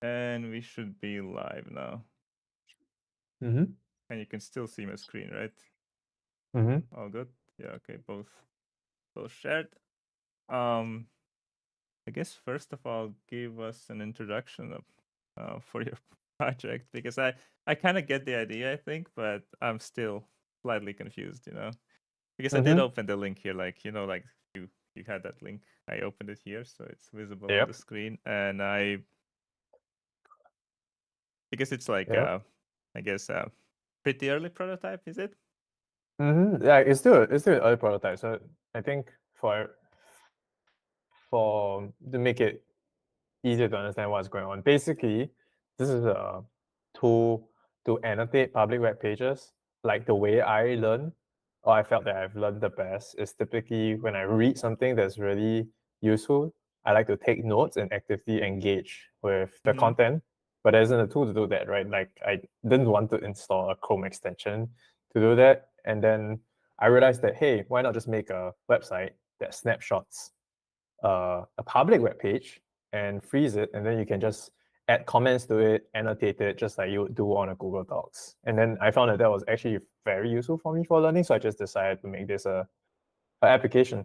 And we should be live now. Mm-hmm. And you can still see my screen, right? Mm-hmm. All good? Yeah, okay, both shared. I guess first of all, give us an introduction of for your project, because I kind of get the idea, I think, but I'm still slightly confused, because I did Mm-hmm. open the link here, like like you had that link. I opened it here, so it's visible on the Yep. screen, and because it's like Yep. I guess pretty early prototype, is it? Mm-hmm. Yeah, it's still an early prototype. So I think for to make it easier to understand what's going on, basically, this is a tool to annotate public web pages. Like the way I learn, or I felt that I've learned the best, is typically when I read something that's really useful, I like to take notes and actively engage with the Mm-hmm. content. But there isn't a tool to do that, right? Like I didn't want to install a Chrome extension to do that. And then I realized that, hey, why not just make a website that snapshots a public web page and freeze it, and then you can just add comments to it, annotate it, just like you would do on a Google Docs. And then I found that was actually very useful for me for learning, so I just decided to make this a application.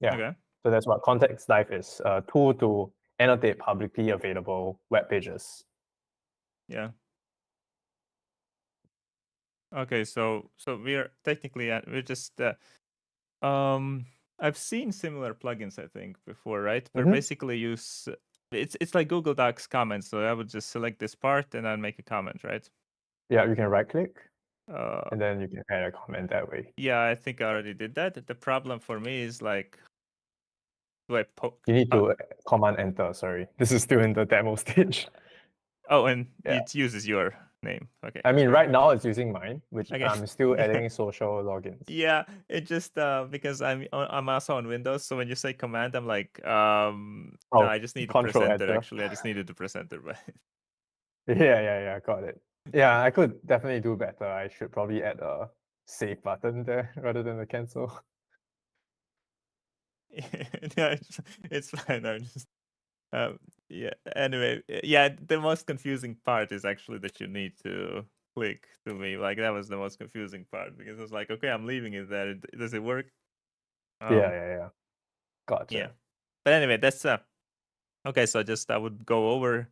Yeah, Okay. so that's what Context Dive is: a tool to annotate publicly available web pages. Yeah. Okay. So we're technically we're just I've seen similar plugins, I think, before, right? Where Mm-hmm. basically use it's like Google Docs comments. So I would just select this part and then make a comment, right? Yeah, you can right click Uh, and then you can add a comment that way. yeah, I think I already did that. The problem for me is like, do I poke? You need to command enter. Sorry, this is still in the demo stage. Oh, and Yeah. it uses your name. Okay. I mean, Okay. right now it's using mine, which Okay. I'm still Yeah. adding social logins. Yeah, it just because I'm also on Windows, so when you say command, I'm like, no, Oh, I just need to press control enter. enter. Actually, I just needed to press enter, but Yeah, got it. Yeah, I could definitely do better. I should probably add a save button there rather than a cancel. yeah, it's fine. I'm just um, yeah. Anyway, yeah, the most confusing part is actually that you need to click to me. Like that was the most confusing part because it's like, okay, I'm leaving it there. Does it work? Um, Yeah. yeah. Gotcha. But anyway, that's okay. So just I would go over,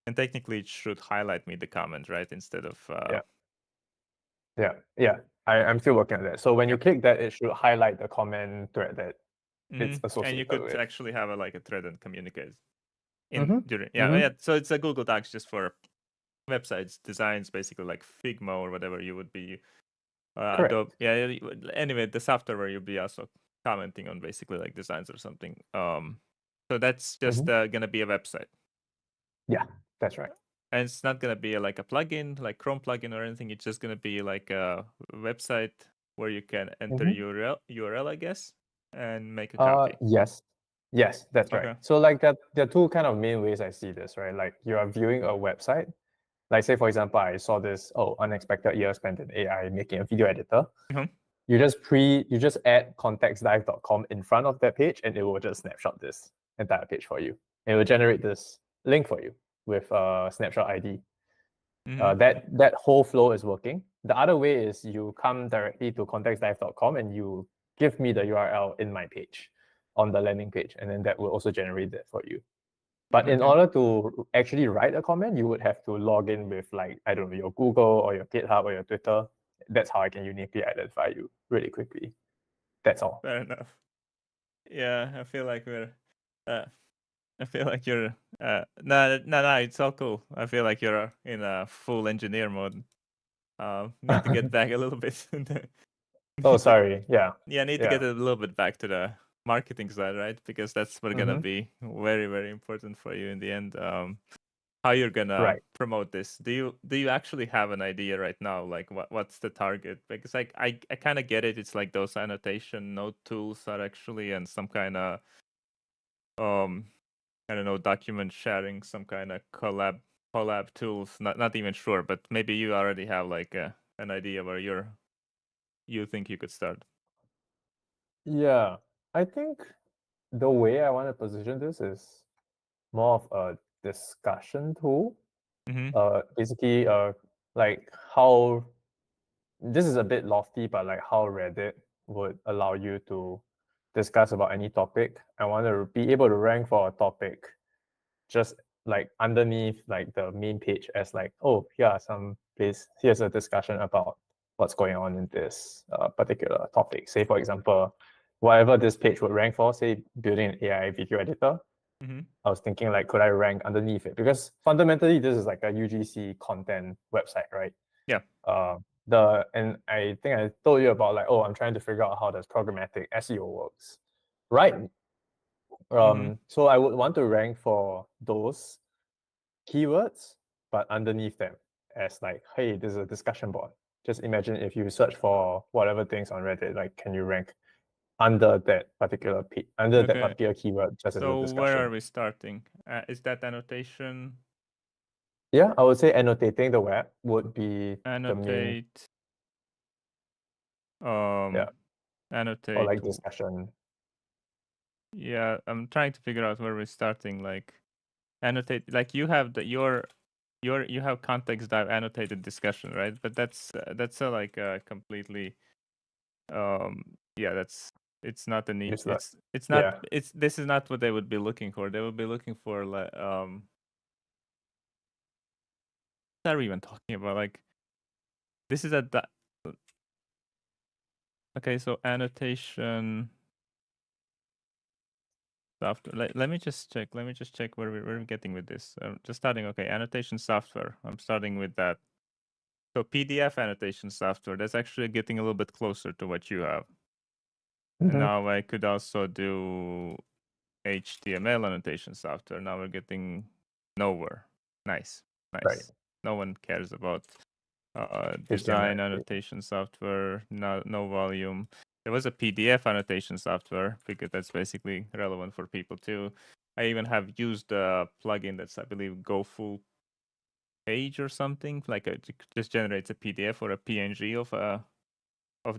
and technically it should highlight me the comment, right? Instead of Yeah. Yeah. I'm still working on that. So when yeah. you click that, it should highlight the comment thread that it's And you associated could with. actually have like a thread and communicate in Mm-hmm. during Mm-hmm. yeah. So it's a Google Docs just for websites designs, basically like Figma or whatever you would be Correct. Adobe. Yeah. Anyway, the software where you'll be also commenting on basically like designs or something. So that's just Mm-hmm. gonna be a website, Yeah, that's right. and it's not gonna be like a plugin, like Chrome plugin or anything. It's just gonna be like a website where you can enter Mm-hmm. URL, I guess, and make a copy. Yes. Yes, that's right. Okay. So like that, there are two kind of main ways I see this, right? Like you are viewing a website. Like say for example, I saw this unexpected year spent in AI making a video editor. Mhm. You just add contextdive.com in front of that page, and it will just snapshot this entire page for you. It will generate this link for you with a snapshot ID. Mhm. That whole flow is working. The other way is you come directly to contextdive.com and you give me the URL in my page on the landing page, and then that will also generate that for you. But in Okay. order to actually write a comment, you would have to log in with like, I don't know, your Google or your GitHub or your Twitter. That's how I can uniquely identify you really quickly. That's all. Fair enough. Yeah, I feel like we're. Uh, I feel like you're. No. It's all cool. I feel like you're in a full engineer mode. Need to get back a little bit. Oh, need to, sorry. Yeah. yeah, need to Yeah. get a little bit back to the marketing side, right? Because that's what's gonna Mm-hmm. be very, very important for you in the end. How you're gonna Right. promote this? Do you actually have an idea right now? Like what's the target? Because like I kind of get it. It's like those annotation note tools are actually and some kind of um I don't know, document sharing, some kind of collab tools. Not even sure, but maybe you already have like an idea where you think you could start. Yeah. I think the way I want to position this is more of a discussion tool. Mm-hmm. Basically, like how this is a bit lofty, but like how Reddit would allow you to discuss about any topic. I want to be able to rank for a topic just like underneath like the main page as like, oh, here's a discussion about what's going on in this particular topic. Say, for example, whatever this page would rank for, say building an AI video editor, Mm-hmm. I was thinking like, could I rank underneath it? Because fundamentally, this is like a UGC content website, right? Yeah. And I think I told you about like, oh, I'm trying to figure out how does programmatic SEO works, right? Mm-hmm. So I would want to rank for those keywords, but underneath them as like, hey, this is a discussion board. Just imagine if you search for whatever things on Reddit, like, can you rank under that particular Okay. keyword just as a So where are discussion? we starting? Is that annotation? Yeah, I would say annotating the web would be the main, Annotate. yeah, or Annotate. like discussion. Yeah, I'm trying to figure out where we're starting. Like annotate. Like you have you have context dive annotated discussion, right? But that's like a completely yeah, it's not a need. Useless. It's not Yeah. it's this is not what they would be looking for. They would be looking for like what are we even talking about? Like this is okay, so annotation software. Let me just check. Let me just check where we're getting with this. Just starting. Okay, annotation software. I'm starting with that. So PDF annotation software. That's actually getting a little bit closer to what you have. And Mhm. now I could also do HTML annotation software. Now we're getting nowhere. Nice, Right. nice. No one cares about HTML. design annotation software. No volume. There was a PDF annotation software because that's basically relevant for people too. I even have used a plugin that's I believe Go Full Page or something. Like it just generates a PDF or a PNG of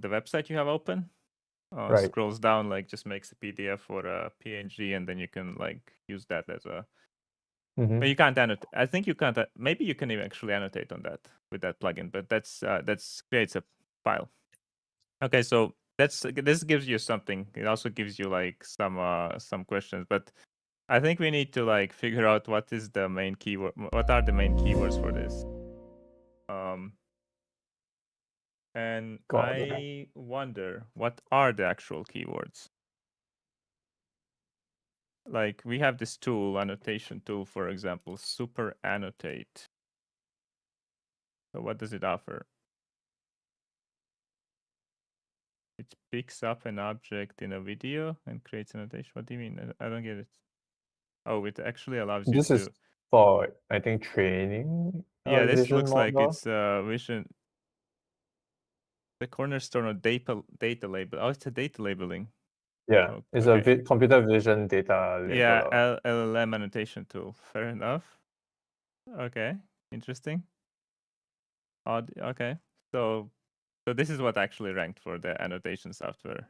the website you have open. Right. Scrolls down, like just makes a PDF or a PNG, and then you can like use that as a. But Mhm. you can't annotate. I think you can't. Maybe you can even actually annotate on that with that plugin, but that's creates a file. Okay, so this gives you something. It also gives you like some questions, but I think we need to like figure out what is the main keyword. What are the main keywords for this? And Got it. I wonder what are the actual keywords. Like we have this tool, annotation tool, for example, super annotate. So what does it offer? It picks up an object in a video and creates annotation. What do you mean? I don't get it. Oh, it actually allows you This is to. for, I think, training Yeah, a this vision looks like model. it's vision. The cornerstone of data label. Oh, it's a data labeling. Yeah, Oh, it's a okay. computer vision data Yeah, labeler. LLM annotation tool. Fair enough. Okay, interesting. Odd. Okay, so this is what actually ranked for the annotation software.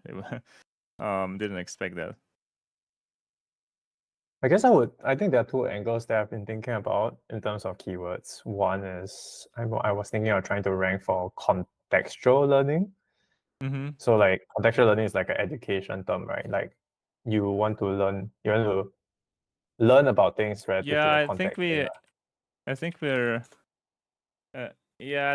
Didn't expect that. I think there are two angles that I've been thinking about in terms of keywords. One is I was thinking of trying to rank for contextual learning. Mm-hmm. So like contextual learning is like an education term, right? Like you want to learn about things relative Yeah, to the I think context. we're yeah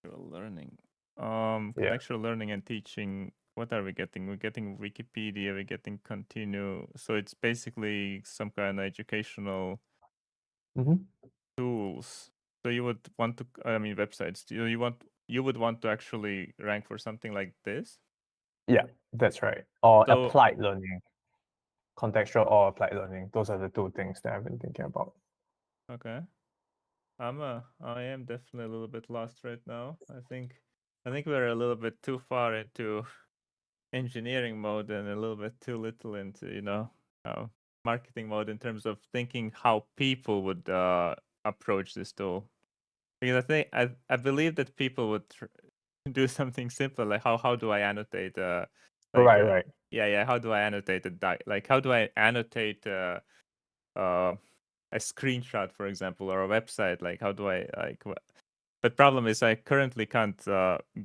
learning Yeah. contextual learning and teaching. What are we getting? We're getting Wikipedia, we're getting Continue. So it's basically some kind of educational Mm-hmm. tools. So you would want to, I mean, websites. You would want to actually rank for something like this. Yeah, that's right. Or So applied learning, contextual or applied learning. Those are the two things that I've been thinking about. okay, I am definitely a little bit lost right now. I think we're a little bit too far into engineering mode and a little bit too little into marketing mode in terms of thinking how people would approach this tool. Because I believe that people would do something simple like how do I annotate like Right. yeah, how do I annotate like how do I annotate a screenshot, for example, or a website. Like, how do I like? But problem is, I currently can't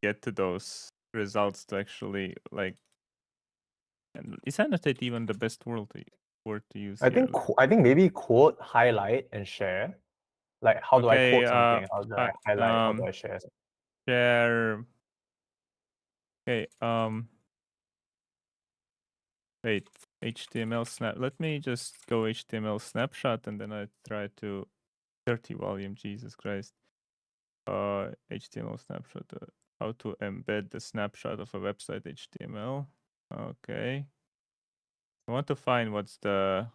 get to those results to actually like. And is annotate even the best word to use I here? think maybe quote, highlight, and share. Like, how do I Okay. quote something? How do I highlight? How do I share? Share. Okay. Wait. HTML snap. Let me just go HTML snapshot, and then I try to 30 volume. Jesus Christ. HTML snapshot. How to embed the snapshot of a website HTML. Okay. I want to find what can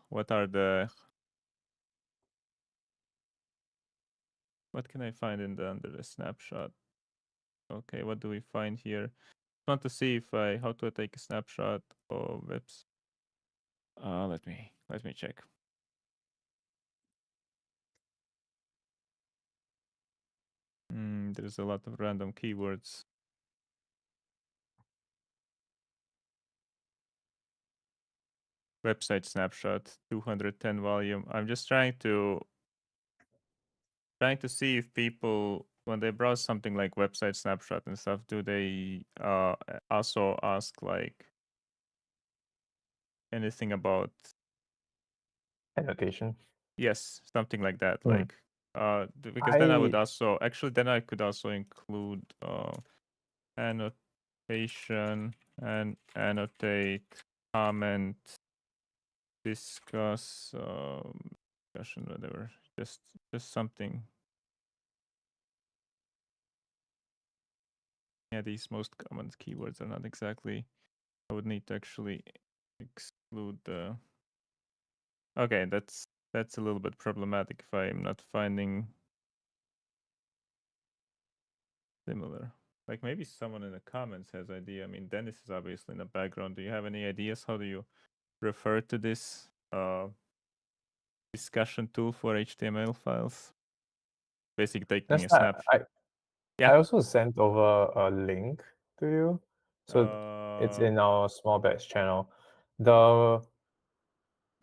I find under the snapshot? Okay, what do we find here? I want to see if how to take a snapshot of webs. Let me check. There's a lot of random keywords. Website snapshot, 210 volume. I'm just trying to see if people, when they browse something like website snapshot and stuff, do they also ask like anything about Annotation. yes, something like that. Hmm. Like because then I would I also actually then I could also include annotation and annotate, comment, discuss, discussion, whatever. Just something. Yeah, these most common keywords are not exactly. I would need to actually exclude the. Okay, that's a little bit problematic if I'm not finding similar. Like maybe someone in the comments has idea. I mean, Dennis is obviously in the background. Do you have any ideas? How do you refer to this discussion tool for HTML files? Basically taking that's a not. snapshot. I Yeah. also sent over a link to you, so it's in our small batch channel.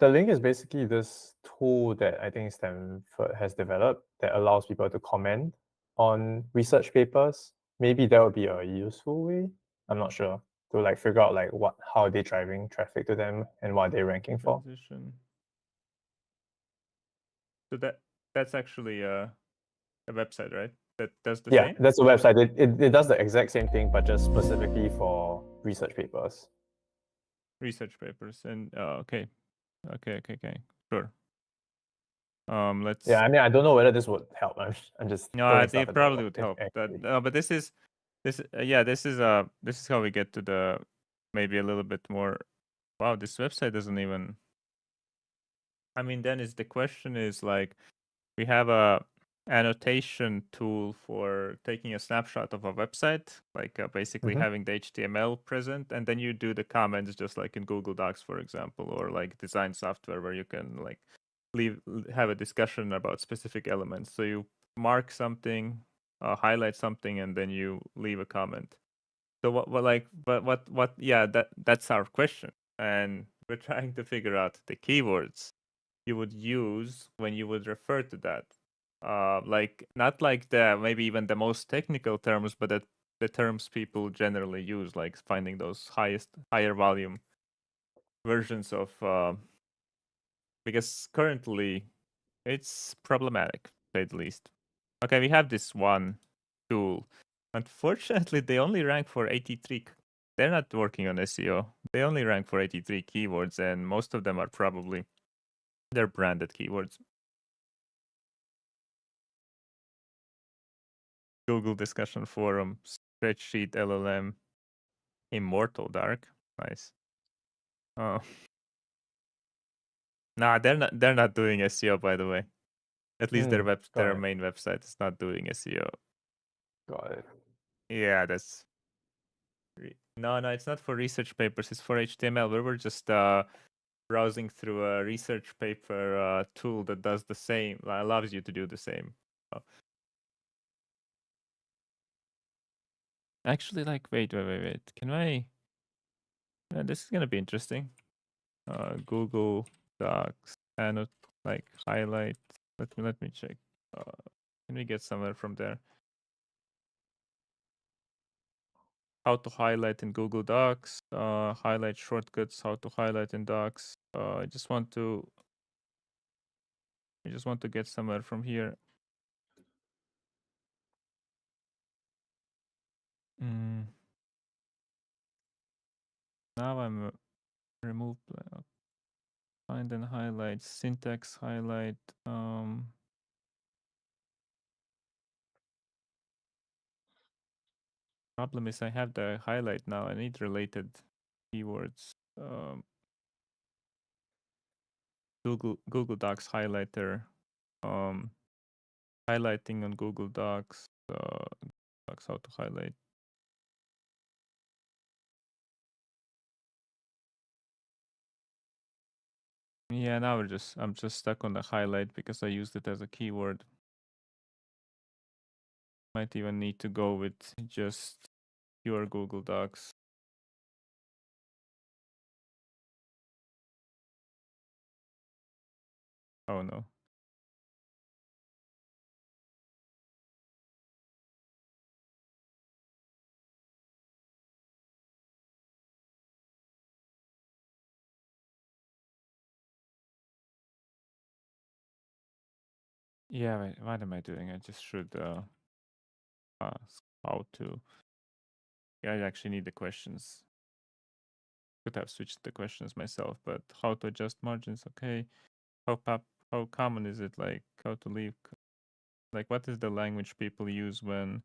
The link is basically this tool that I think Stanford has developed that allows people to comment on research papers. Maybe that would be a useful way. I'm not sure to like figure out like how are they driving traffic to them and what are they ranking for. Transition. So that's actually a website, right? That does the Yeah, same? that's the website. It does the exact same thing, but just specifically for research papers. Research papers and okay. Sure. Yeah, Let's. I mean, I don't know whether this would help. I'm just No, throwing they stuff at the wall. probably would If help. actually. But this is yeah, this is how we get to the maybe a little bit more. Wow, this website doesn't even. I mean, then is the question is like we have a annotation tool for taking a snapshot of a website, like basically Mhm. having the HTML present, and then you do the comments just like in Google Docs, for example, or like design software where you can like have a discussion about specific elements. So you mark something, highlight something, and then you leave a comment. So what yeah, that's our question. And we're trying to figure out the keywords you would use when you would refer to that. Like not like the maybe even the most technical terms, but the terms people generally use, like finding those higher volume versions of because currently it's problematic, to say the least. Okay, we have this one tool. Unfortunately, they only rank for 83. They're not working on SEO. They only rank for 83 keywords, and most of them are probably they're branded keywords. Google discussion forum, spreadsheet, LLM, Immortal Dark. Nice. Oh, nah, they're not doing SEO, by the way. At least Got their it. main website is not doing SEO. Got it. Yeah, that's no, it's not for research papers. It's for HTML. We were just browsing through a research paper tool that does the same, allows you to do the same. Actually, like, wait. Can I? This is gonna be interesting. Google Docs like highlight. Let me check. Can we get somewhere from there? How to highlight in Google Docs, highlight shortcuts, how to highlight in Docs. I just want to get somewhere from here. Now I'm remove find and highlight, syntax highlight. Problem is I have the highlight now. I need related keywords. Google Docs highlighter. Highlighting on Google Docs. Docs how to highlight. Yeah, now I'm just stuck on the highlight because I used it as a keyword. Might even need to go with just pure Google Docs. Oh no. Yeah, wait, what am I doing? I just should ask how to. Yeah, I actually need the questions. Could have switched the questions myself, but how to adjust margins? Okay. How common is it? Like how to leave? Like what is the language people use when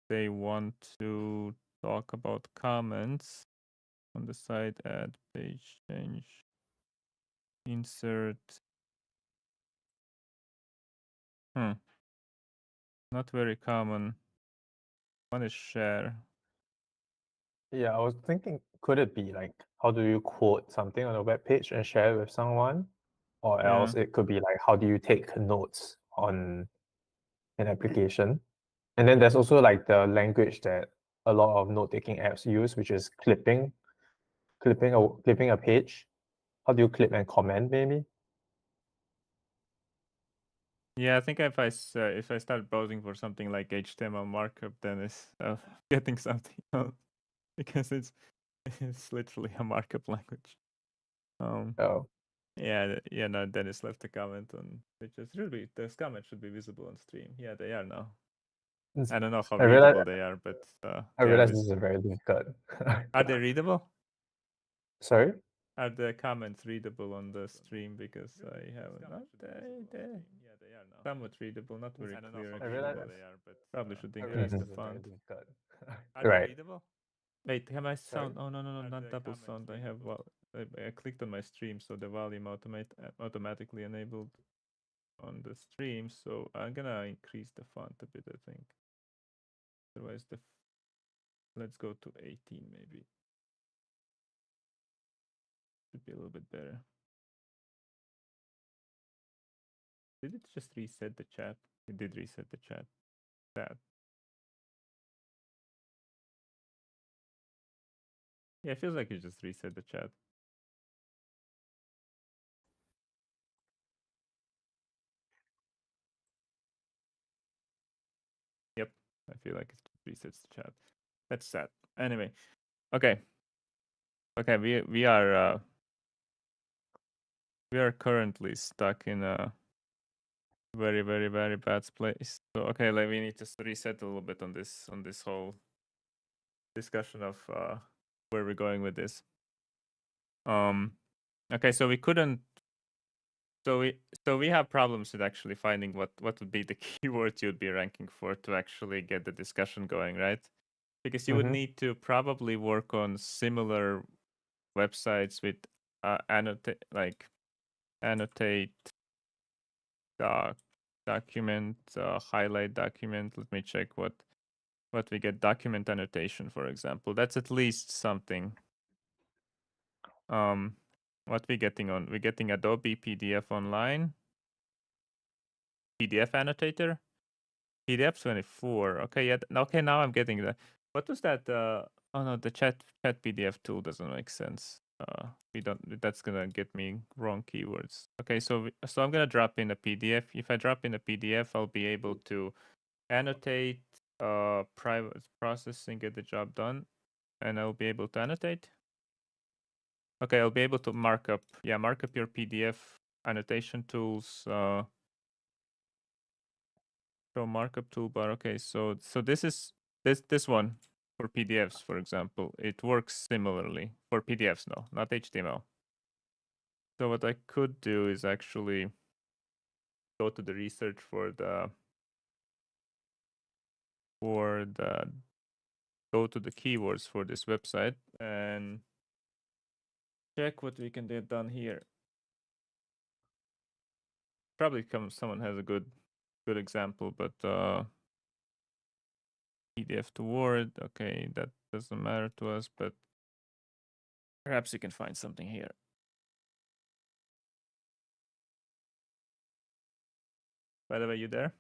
they want to talk about comments on the site? Add page change, insert. Not very common. One is share. Yeah, I was thinking, could it be like, how do you quote something on a web page and share it with someone? Or else it could be like, how do you take notes on an application? And then there's also like the language that a lot of note-taking apps use, which is clipping a page. How do you clip and comment maybe? Yeah, I think if I start browsing for something like HTML markup, then it's getting something else because it's literally a markup language. Oh, Yeah, no, Dennis left a comment on which is really this comment should be visible on stream. Yeah, they are now. I don't know how I realize readable they are, but I they are realize this is visible. a very difficult. Are they readable? Sorry? Are the comments readable on the stream? Because I haven't. Not they somewhat readable, not very clear. I Actually, realize but probably should I realize increase this the is a very font. difficult. Are they Right. readable? Wait, have I Sorry? sound? Oh no, not double sound. I have I clicked on my stream, so the volume automatically enabled on the stream. So I'm gonna increase the font a bit. I think. Otherwise, let's go to 18 maybe. Should be a little bit better. Did it just reset the chat? It did reset the chat. That. Yeah, it feels like it just reset the chat. Yep, I feel like it resets the chat. That's sad. Anyway, okay, we are currently stuck in a very very bad place. So okay, like we need to reset a little bit on this whole discussion of where we're going with this. Okay, so we couldn't. So we have problems with actually finding what would be the keywords you'd be ranking for to actually get the discussion going, right? Because you would need to probably work on similar websites with annotate document, highlight document. Let me check what we get. Document annotation, for example. That's at least something. What we getting on? We're getting Adobe PDF Online, PDF annotator, PDF 24. Okay, yeah. Okay, now I'm getting that. What was that? Oh no, the chat PDF tool doesn't make sense. we don't. That's gonna get me wrong keywords. Okay, so I'm gonna drop in a PDF. If I drop in a PDF, I'll be able to annotate, private processing, get the job done, and I'll be able to annotate. Okay, I'll be able to mark up your PDF annotation tools. Show markup toolbar. Okay, so this is this one for PDFs, for example. It works similarly for PDFs, no, not HTML. So what I could do is actually go to the research for the go to the keywords for this website and check what we can get done here. Probably someone has a good example, but PDF to Word. Okay, that doesn't matter to us, but perhaps you can find something here. By the way, you there?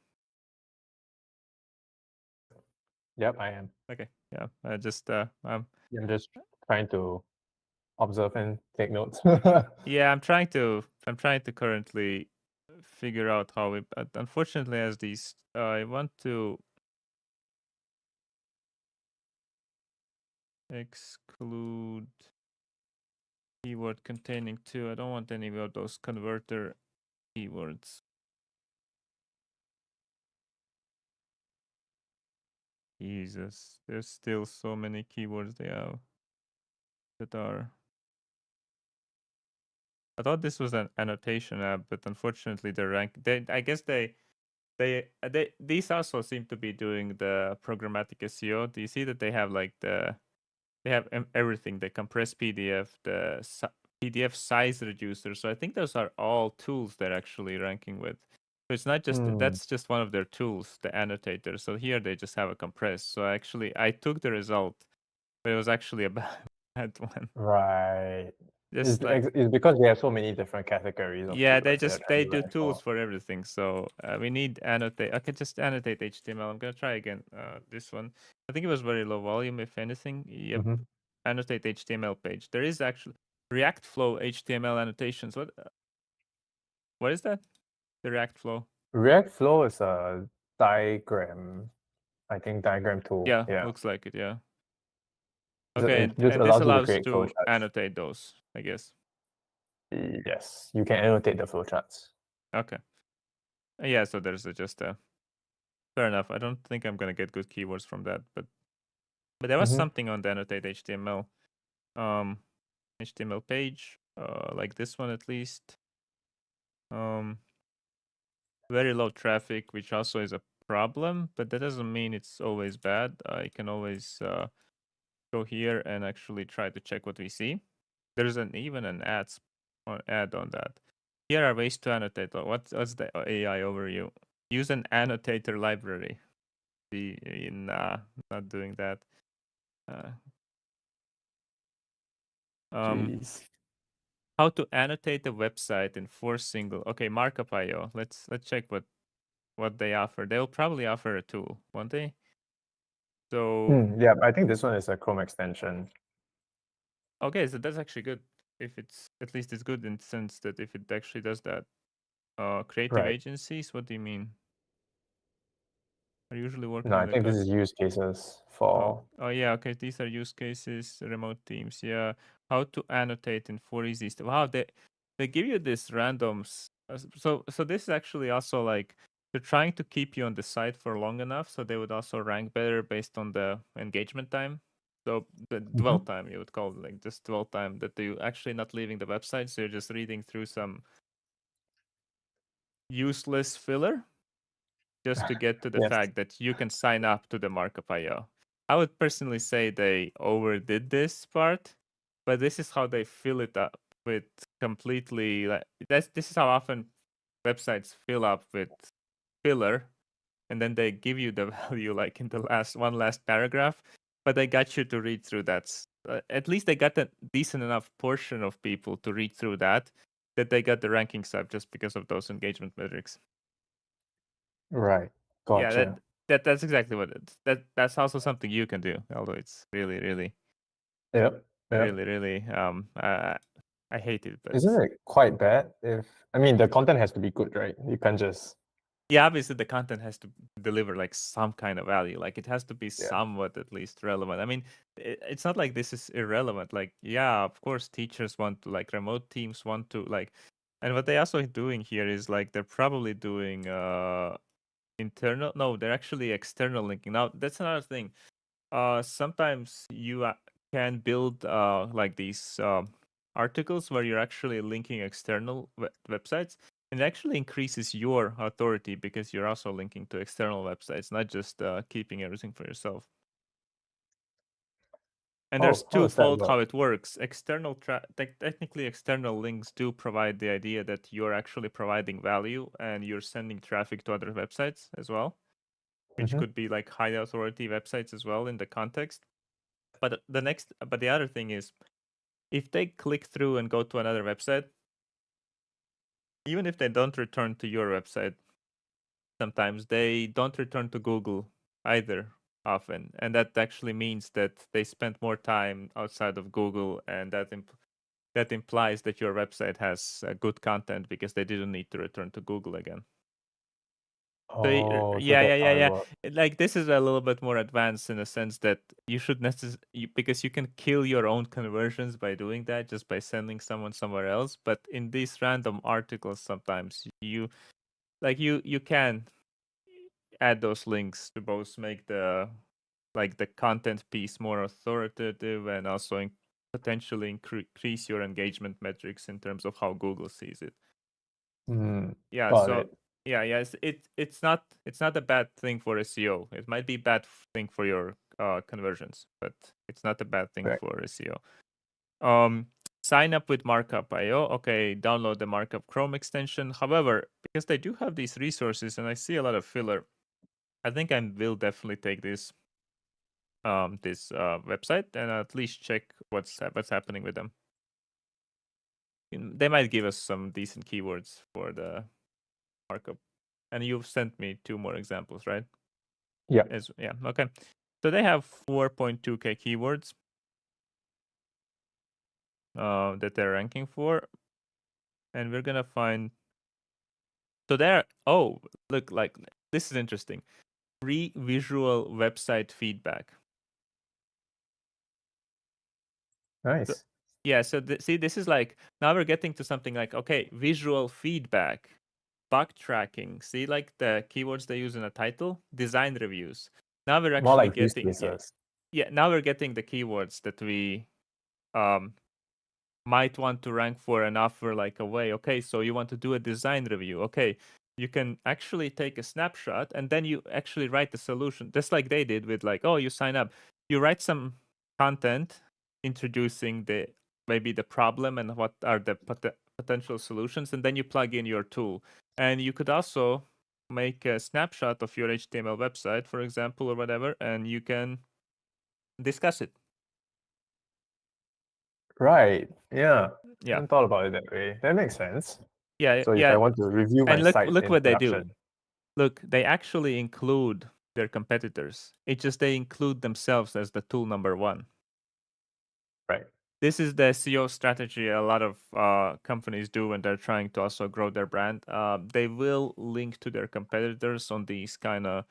Yep, I am. Okay, yeah. I just I'm just trying to observe and take notes. yeah, I'm trying to currently figure out how we. But unfortunately, as these, I want to exclude keyword containing two. I don't want any of those converter keywords. Jesus, there's still so many keywords they have that are. I thought this was an annotation app, but unfortunately, the rank. I guess these also seem to be doing the programmatic SEO. Do you see that they have like they have everything, the compressed PDF, the PDF size reducer. So I think those are all tools they're actually ranking with. So it's not just that's just one of their tools, the annotator. So here they just have a compress. So actually, I took the result, but it was actually a bad one. Right. Just like It's because they have so many different categories of yeah, keywords that they're trying they to do rank tools for. for everything. So we need annotate. I can just annotate HTML. I'm gonna try again. This one. I think it was very low volume, if anything. Yep. Annotate HTML page. There is actually React Flow HTML annotations. What is that? The React Flow. React Flow is a diagram, I think diagram tool. Yeah, Yeah. looks like it. Yeah. So Okay, it just and this allows you to allows create to flowcharts. annotate those, I guess. Yes, you can annotate the flowcharts. Okay. Yeah, so there's just a fair enough. I don't think I'm gonna get good keywords from that, but there was something on the annotate HTML. HTML page, like this one at least. Very low traffic, which also is a problem, but that doesn't mean it's always bad. I can always go here and actually try to check what we see. There's even an ad on that. Here are ways to annotate. What's the AI overview? Use an annotator library. Nah, not doing that. Jeez. How to annotate a website in 4 single. Okay, markup.io. Let's check what they offer. They'll probably offer a tool, won't they? So Yeah, I think this one is a Chrome extension. okay, so that's actually good. If it's at least it's good in the sense that if it actually does that. Creative Right. agencies. What do you mean? Are usually No, working I with a think this is use cases for. Oh yeah, okay. These are use cases, remote teams. Yeah, how to annotate in 4 easy steps. Wow, they give you this randoms. So this is actually also like they're trying to keep you on the site for long enough, so they would also rank better based on the engagement time. So the dwell time, you would call it like just dwell time, that you actually not leaving the website, so you're just reading through some useless filler just to get to the Yes. fact that you can sign up to the markup.io. I would personally say they overdid this part, but this is how they fill it up with completely like this is how often websites fill up with filler, and then they give you the value like in the last paragraph, but they got you to read through that. At least they got a decent enough portion of people to read through that they got the rankings up just because of those engagement metrics. Right. Yeah, Gotcha. that's exactly what that's also something you can do, although it's really Yep. Yeah. Really. I hate it, but Isn't it quite bad if, I mean, the content has to be good, right? You can't just, yeah, obviously the content has to deliver like some kind of value. Like it has to be yeah. somewhat at least relevant. I mean, it's not like this is irrelevant. Like, yeah, of course, teachers want to, like, remote teams want to, like, and what they also doing here is like they're probably doing internal. No, they're actually external linking. Now that's another thing. Sometimes you can build like these articles where you're actually linking external websites, and it actually increases your authority because you're also linking to external websites, not just keeping everything for yourself. And there's Oh, how does that twofold work? how it works. External technically external links do provide the idea that you're actually providing value and you're sending traffic to other websites as well, which Mm-hmm. could be like high authority websites as well in the context. But the other thing is, if they click through and go to another website, even if they don't return to your website, sometimes they don't return to Google either often. And that actually means that they spent more time outside of Google, and that implies that your website has good content because they didn't need to return to Google again. So Oh, so yeah, yeah, that's yeah, how it yeah. works. Like this is a little bit more advanced in the sense that you should because you can kill your own conversions by doing that just by sending someone somewhere else. But in these random articles, sometimes you can add those links to both make the content piece more authoritative and also potentially increase your engagement metrics in terms of how Google sees it. Yeah, Got so it. yes, it's not a bad thing for SEO. It might be a bad thing for your conversions, but it's not a bad thing Right. for SEO. Um, Sign up with Markup.io. Okay, download the Markup Chrome extension. However, because they do have these resources and I see a lot of filler, I think I will definitely take this website and at least check what's happening with them. They might give us some decent keywords for the markup. And you've sent me 2 more examples, right? Yeah. Yeah, okay. So they have 4.2k keywords that they're ranking for, and we're gonna find. So there. Oh, look, like this is interesting. Free visual website feedback. So, Nice. yeah. So see, this is like now we're getting to something like, okay, visual feedback, bug tracking. See, like the keywords they use in a title, design reviews. Now we're More actually like use getting cases. now we're getting the keywords that we um might want to rank for and offer like a way. Okay, so you want to do a design review. Okay, you can actually take a snapshot and then you actually write the solution, just like they did with like, oh, you sign up, you write some content introducing maybe the problem and what are the potential solutions, and then you plug in your tool. And you could also make a snapshot of your HTML website, for example, or whatever, and you can discuss it. Right. Yeah. I Yeah, hadn't thought about it that way. That makes sense. yeah, So if I yeah. want to review my And site look in what they do. production, Look, they actually include their competitors. It's just they include themselves as the tool number one. right? This is the SEO strategy a lot of companies do when they're trying to also grow their brand. They will link to their competitors on these kind of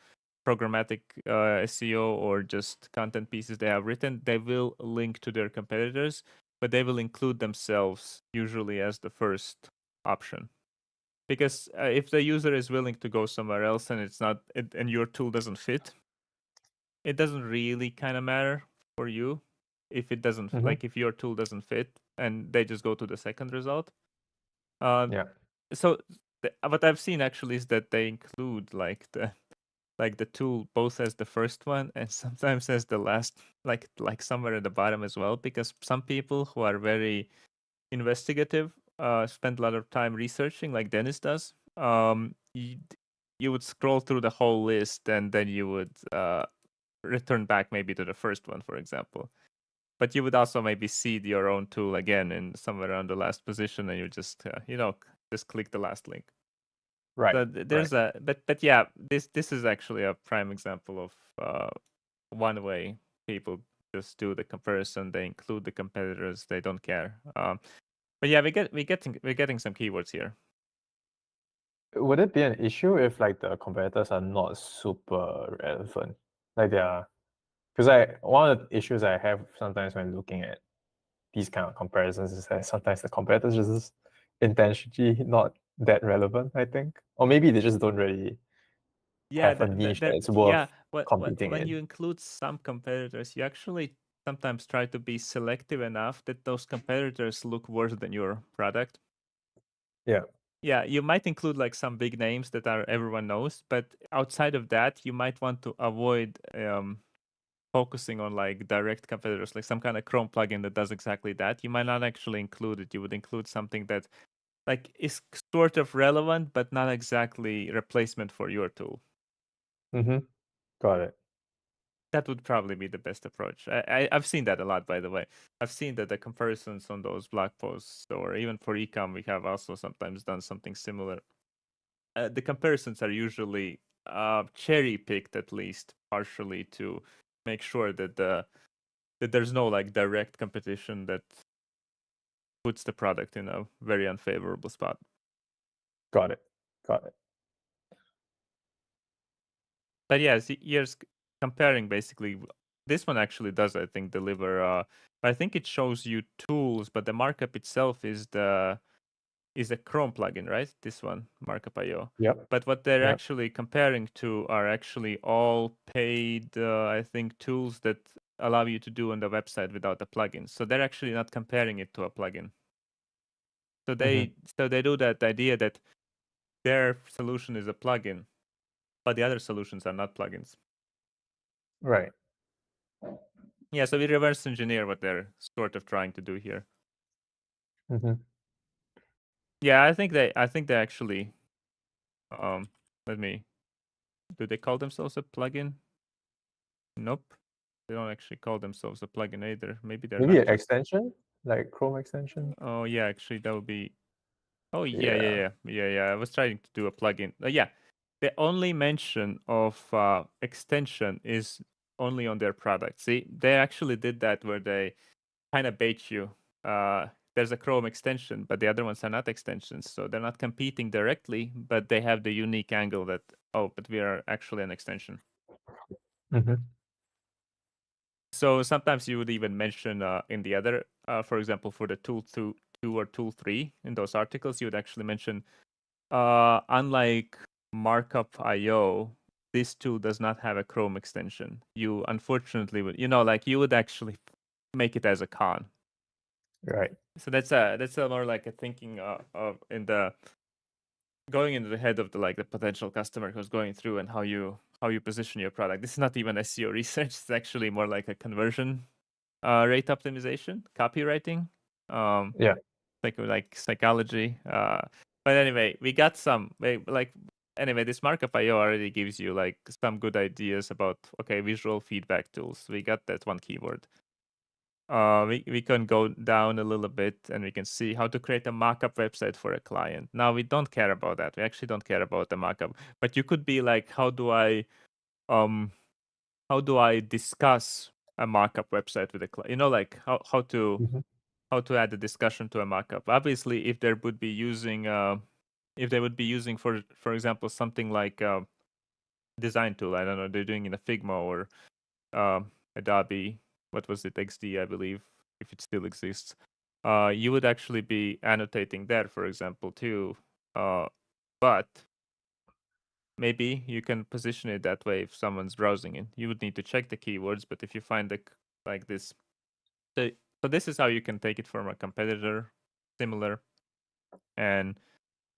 programmatic SEO or just content pieces they have written. They will link to their competitors, but they will include themselves usually as the first option. Because if the user is willing to go somewhere else and and your tool doesn't fit, it doesn't really kind of matter for you if it doesn't, Mm-hmm. like, if your tool doesn't fit and they just go to the second result. Um, Yeah. so what I've seen actually is that they include like the tool both as the first one and sometimes as the last, like somewhere at the bottom as well, because some people who are very investigative, spend a lot of time researching, like Dennis does. You would scroll through the whole list and then you would return back maybe to the first one, for example. But you would also maybe seed your own tool again in somewhere around the last position, and you just just click the last link. Right. So Right. there's but yeah, this is actually a prime example of one way people just do the comparison. They include the competitors. They don't care. But yeah, we're getting some keywords here. Would it be an issue if like the competitors are not super relevant? Like they are, because one of the issues I have sometimes when looking at these kind of comparisons is that sometimes the competitors are just intentionally not that relevant, I think. Or maybe they just don't really Yeah, have a niche that it's yeah. worth competing When in. you include some competitors, you actually sometimes try to be selective enough that those competitors look worse than your product. Yeah. Yeah, you might include like some big names that are everyone knows, but outside of that, you might want to avoid focusing on like direct competitors, like some kind of Chrome plugin that does exactly that. You might not actually include it. You would include something that like is sort of relevant, but not exactly replacement for your tool. Mm-hmm. Got it. That would probably be the best approach. I've seen that a lot, by the way. I've seen that the comparisons on those blog posts, or even for ecom, we have also sometimes done something similar. The comparisons are usually cherry picked, at least partially, to make sure that that there's no like direct competition that puts the product in a very unfavorable spot. Got it. Got it. But yeah, here's comparing basically. This one actually does, I think, deliver. I think it shows you tools, but the markup itself is a Chrome plugin, right? This one, Markup.io. Yep. But what they're Yep. actually comparing to are actually all paid, I think, tools that allow you to do on the website without a plugin. So they're actually not comparing it to a plugin. So Mm-hmm. they do that idea that their solution is a plugin, but the other solutions are not plugins. Right. Yeah, so we reverse engineer what they're sort of trying to do here. Mm-hmm. Yeah, I think they actually let me do they call themselves a plugin? Nope. They don't actually call themselves a plugin either. Maybe they're Maybe not an just extension, like Chrome extension. Oh yeah, actually that would be Oh yeah, yeah, Yeah. yeah. Yeah, yeah. I was trying to do a plugin. Yeah. The only mention of extension is only on their product. See, they actually did that where they kind of bait you. There's a Chrome extension, but the other ones are not extensions. So they're not competing directly, but they have the unique angle that, oh, but we are actually an extension. Mm-hmm. So sometimes you would even mention in the other, for example, for the tool 2 or tool 3 in those articles, you would actually mention, unlike Markup.io, this tool does not have a Chrome extension. You unfortunately would, like you would actually make it as a con. Right. So that's a more like a thinking of in the going into the head of the potential customer who's going through and how you position your product. This is not even SEO research. It's actually more like a conversion rate optimization, copywriting, Yeah. like psychology. But anyway, we got anyway, this Markup.io already gives you like some good ideas about visual feedback tools. We got that one keyword. We can go down a little bit and we can see how to create a mock-up website for a client. Now we don't care about that. We actually don't care about the mock-up. But you could be like, how do I discuss a mock-up website with a client? Like how to Mm-hmm. add a discussion to a mock-up. Obviously, if they would be using for example something like design tool, I don't know, they're doing in a Figma or Adobe, what was it, XD, I believe, if it still exists. You would actually be annotating there, for example, too. But maybe you can position it that way if someone's browsing it. You would need to check the keywords, but if you find like this, so, so this is how you can take it from a competitor, similar, and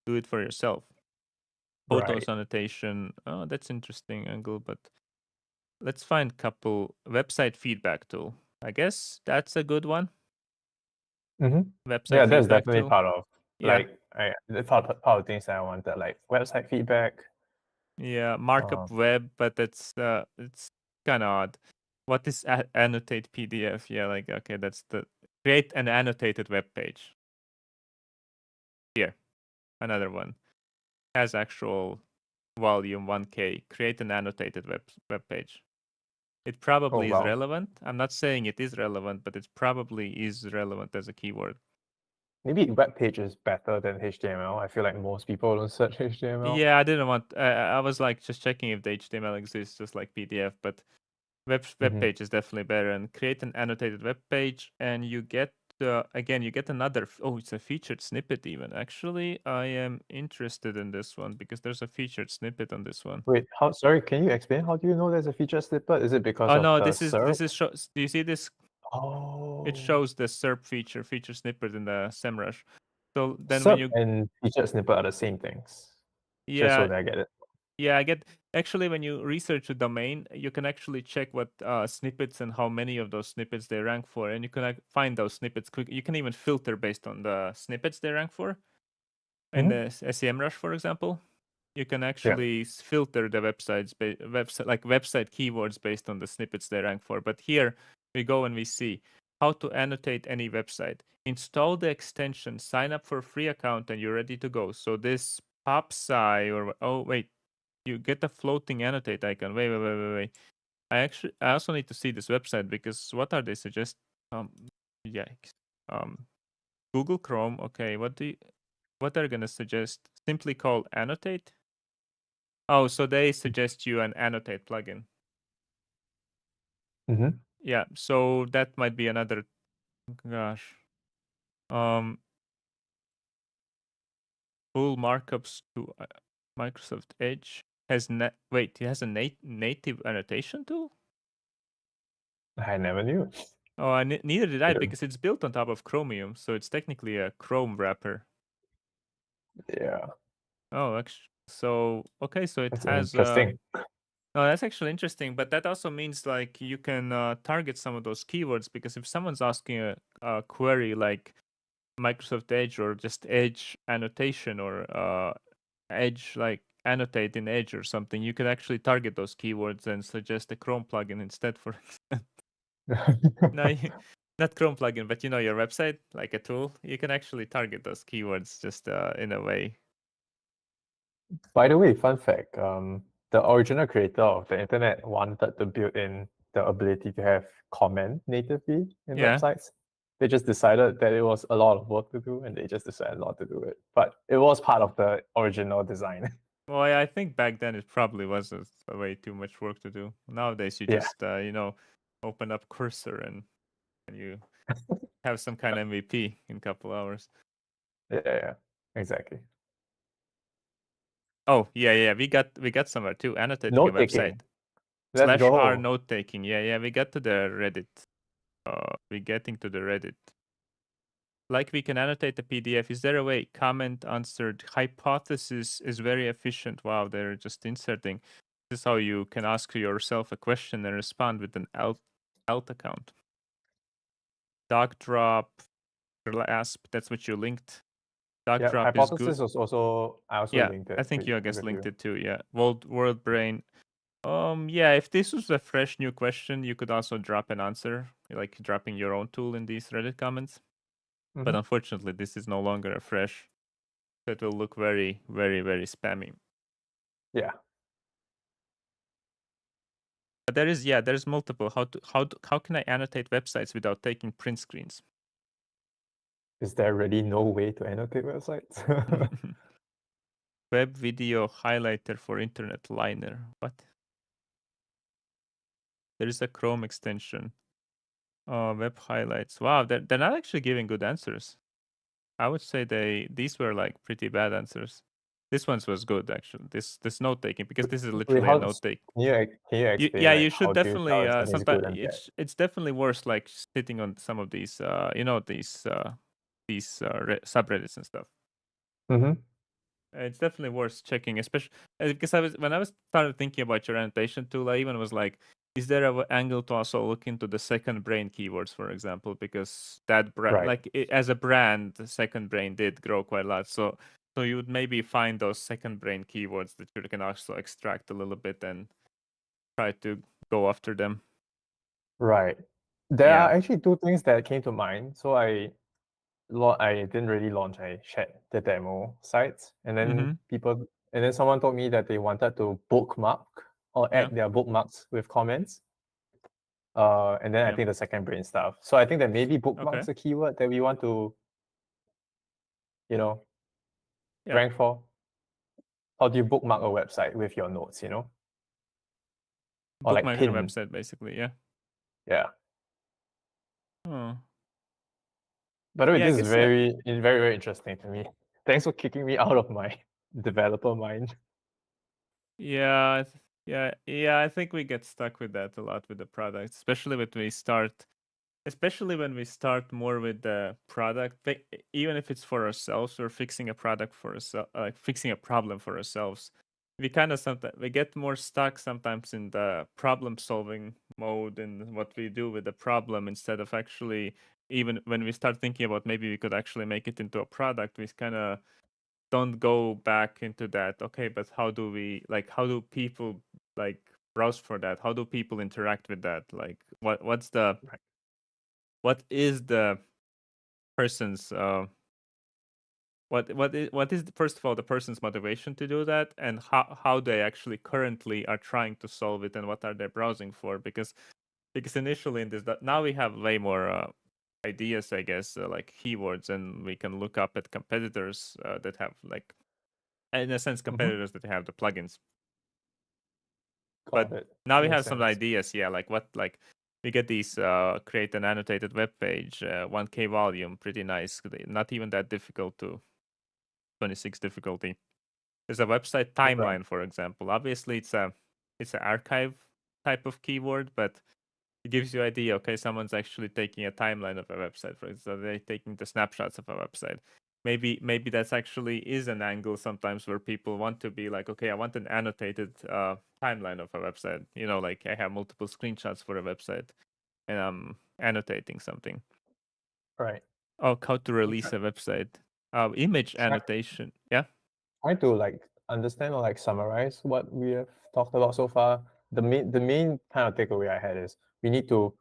do it for yourself. Photos Right. annotation. Oh, that's interesting angle, but let's find couple website feedback tool. I guess that's a good one. Mm-hmm. Website Yeah, that's feedback definitely tool. part of Yeah. like the part of things that I wanted, like website feedback. Yeah, markup Um, web, but it's kind of odd. What is annotate PDF? Yeah, like okay, that's the create an annotated web page. Here, another one has actual volume 1K. Create an annotated web page. It Oh probably is wow. relevant. I'm not saying it is relevant, but it probably is relevant as a keyword. Maybe web page is better than HTML. I feel like most people don't search HTML. Yeah, I didn't want. I was like just checking if the HTML exists, just like PDF. But web Mhm. page is definitely better. And create an annotated web page, and you get again you get another. Oh, it's a featured snippet even. Actually, I am interested in this one because there's a featured snippet on this one. Wait, how? Sorry, can you explain? How do you know there's a feature snippet? Is it because Oh of no, the this SERP? is do you see this? It Oh, shows the SERP feature snippet in the SEMrush. So then when SERP you and featured snippet are the same things. Just so yeah that I get it. Yeah, I get actually when you research a domain, you can actually check what snippets and how many of those snippets they rank for, and you can find those snippets quick. You can even filter based on the snippets they rank for. In Mhm. the SEMrush, for example, you can Yeah. actually filter the website keywords based on the snippets they rank for. But here we go and we see how to annotate any website. Install the extension, sign up for a free account, and you're ready to go. So this PopSci or oh wait, you get the floating annotate icon. Wait. I also need to see this website because what are they suggest? Um, yikes. Google Chrome. Okay, what are gonna suggest? Simply call annotate. Oh, so they suggest you an annotate plugin. Mhm. Yeah, so that might be another. Gosh. Um, full markups to Microsoft Edge wait. It has a native annotation tool. I never knew. Oh, neither did I Yeah. because it's built on top of Chromium, so it's technically a Chrome wrapper. Yeah. Oh, actually, so okay, so it That's has. interesting. No, that's actually interesting, but that also means like you can target some of those keywords because if someone's asking a query like Microsoft Edge or just Edge annotation or Edge like annotate in Edge or something, you could actually target those keywords and suggest a Chrome plugin instead. For no, not Chrome plugin, but your website like a tool, you can actually target those keywords just in a way. By the way, fun fact, the original creator of the internet wanted to build in the ability to have comment natively in Yeah. websites. They just decided that it was a lot of work to do and they just decided not to do it. But it was part of the original design. Well, I think back then it probably was a way too much work to do. Nowadays, you Yeah. just open up Cursor and you have some kind of MVP in a couple hours. Yeah, exactly. Oh yeah. We got somewhere too. Annotating a Note website. taking. Let's /r go. note taking. Yeah. We got to the Reddit. We're getting to the Reddit. Like we can annotate the PDF. Is there a way? Comment answered. Hypothesis is very efficient. Wow, they're just inserting. This is how you can ask yourself a question and respond with an alt account. Dog drop, Rasp. That's what you linked. Dog Yeah, drop is good. hypothesis was also, I also Yeah, linked I it think you I guess with linked you. it too. Yeah, world brain. Yeah. If this was a fresh new question, you could also drop an answer, like dropping your own tool in these Reddit comments. But Mhm. unfortunately, this is no longer a fresh. So it will look very, very, very spammy. Yeah. But there's multiple. How can I annotate websites without taking print screens? Is there really no way to annotate websites? Web video highlighter for internet liner. What? There is a Chrome extension. Web highlights. Wow, they're not actually giving good answers. I would say these were like pretty bad answers. This one's was good actually. This note taking because this is Wait, literally a how note take. can you explain Yeah, like you should how do you tell definitely if something is sometimes good and bad? it's definitely worse like sitting on some of these subreddits and stuff. Mm-hmm. It's definitely worth checking, especially because when I was started thinking about your annotation tool, I even was like, is there a angle to also look into the second brain keywords, for example, because that Right. as a brand, the second brain did grow quite a lot. So you would maybe find those second brain keywords that you can also extract a little bit and try to go after them. Right. There are Yeah. actually two things that came to mind. So I didn't really launch. I shared the demo sites, and Mm-hmm. then someone told me that they wanted to bookmark or Yeah. add their bookmarks with comments. And then I Yeah. think the second brain stuff. So I think that maybe Okay. bookmarks a keyword that we want to, you know, Yeah. rank for. How do you bookmark a website with your notes, or like Bookmark the pin? website basically. Yeah. Yeah. Oh. By the way, Yeah, I this is guess very interesting to me. Thanks for kicking me out of my developer mind. yeah, yeah, I think we get stuck with that a lot with the product, especially when we start more with the product, even if it's for ourselves or fixing a product for ourselves, like fixing a problem for ourselves. We kind of sometimes we get more stuck sometimes in the problem solving mode and what we do with the problem instead of actually, even when we start thinking about maybe we could actually make it into a product, we kind of don't go back into that. Okay, but how do people like browse for that? How do people interact with that? Like Right. what is the person's what is first of all the person's motivation to do that, and how they actually currently are trying to solve it, and what are they browsing for? Because initially in this, now we have way more ideas, I guess, like keywords, and we can look up at competitors that have like, in a sense, Mhm. competitors that have the plugins. But Got it. now we Makes have some sense. ideas, yeah, like what like we get these create an annotated web page, 1K volume, pretty nice, not even that difficult to 26 difficulty. There's a website Right. timeline, for example. Obviously, it's an archive type of keyword, but it gives you idea. Okay, someone's actually taking a timeline of a website, for example. They're taking the snapshots of a website. Maybe that's actually is an angle sometimes where people want to be like, okay, I want an annotated timeline of a website. Like I have multiple screenshots for a website, and I'm annotating something. Right. Oh, how to I'm release a website. Image try- annotation. Yeah. trying to like understand or like summarize what we have talked about so far. The main kind of takeaway I had is we need to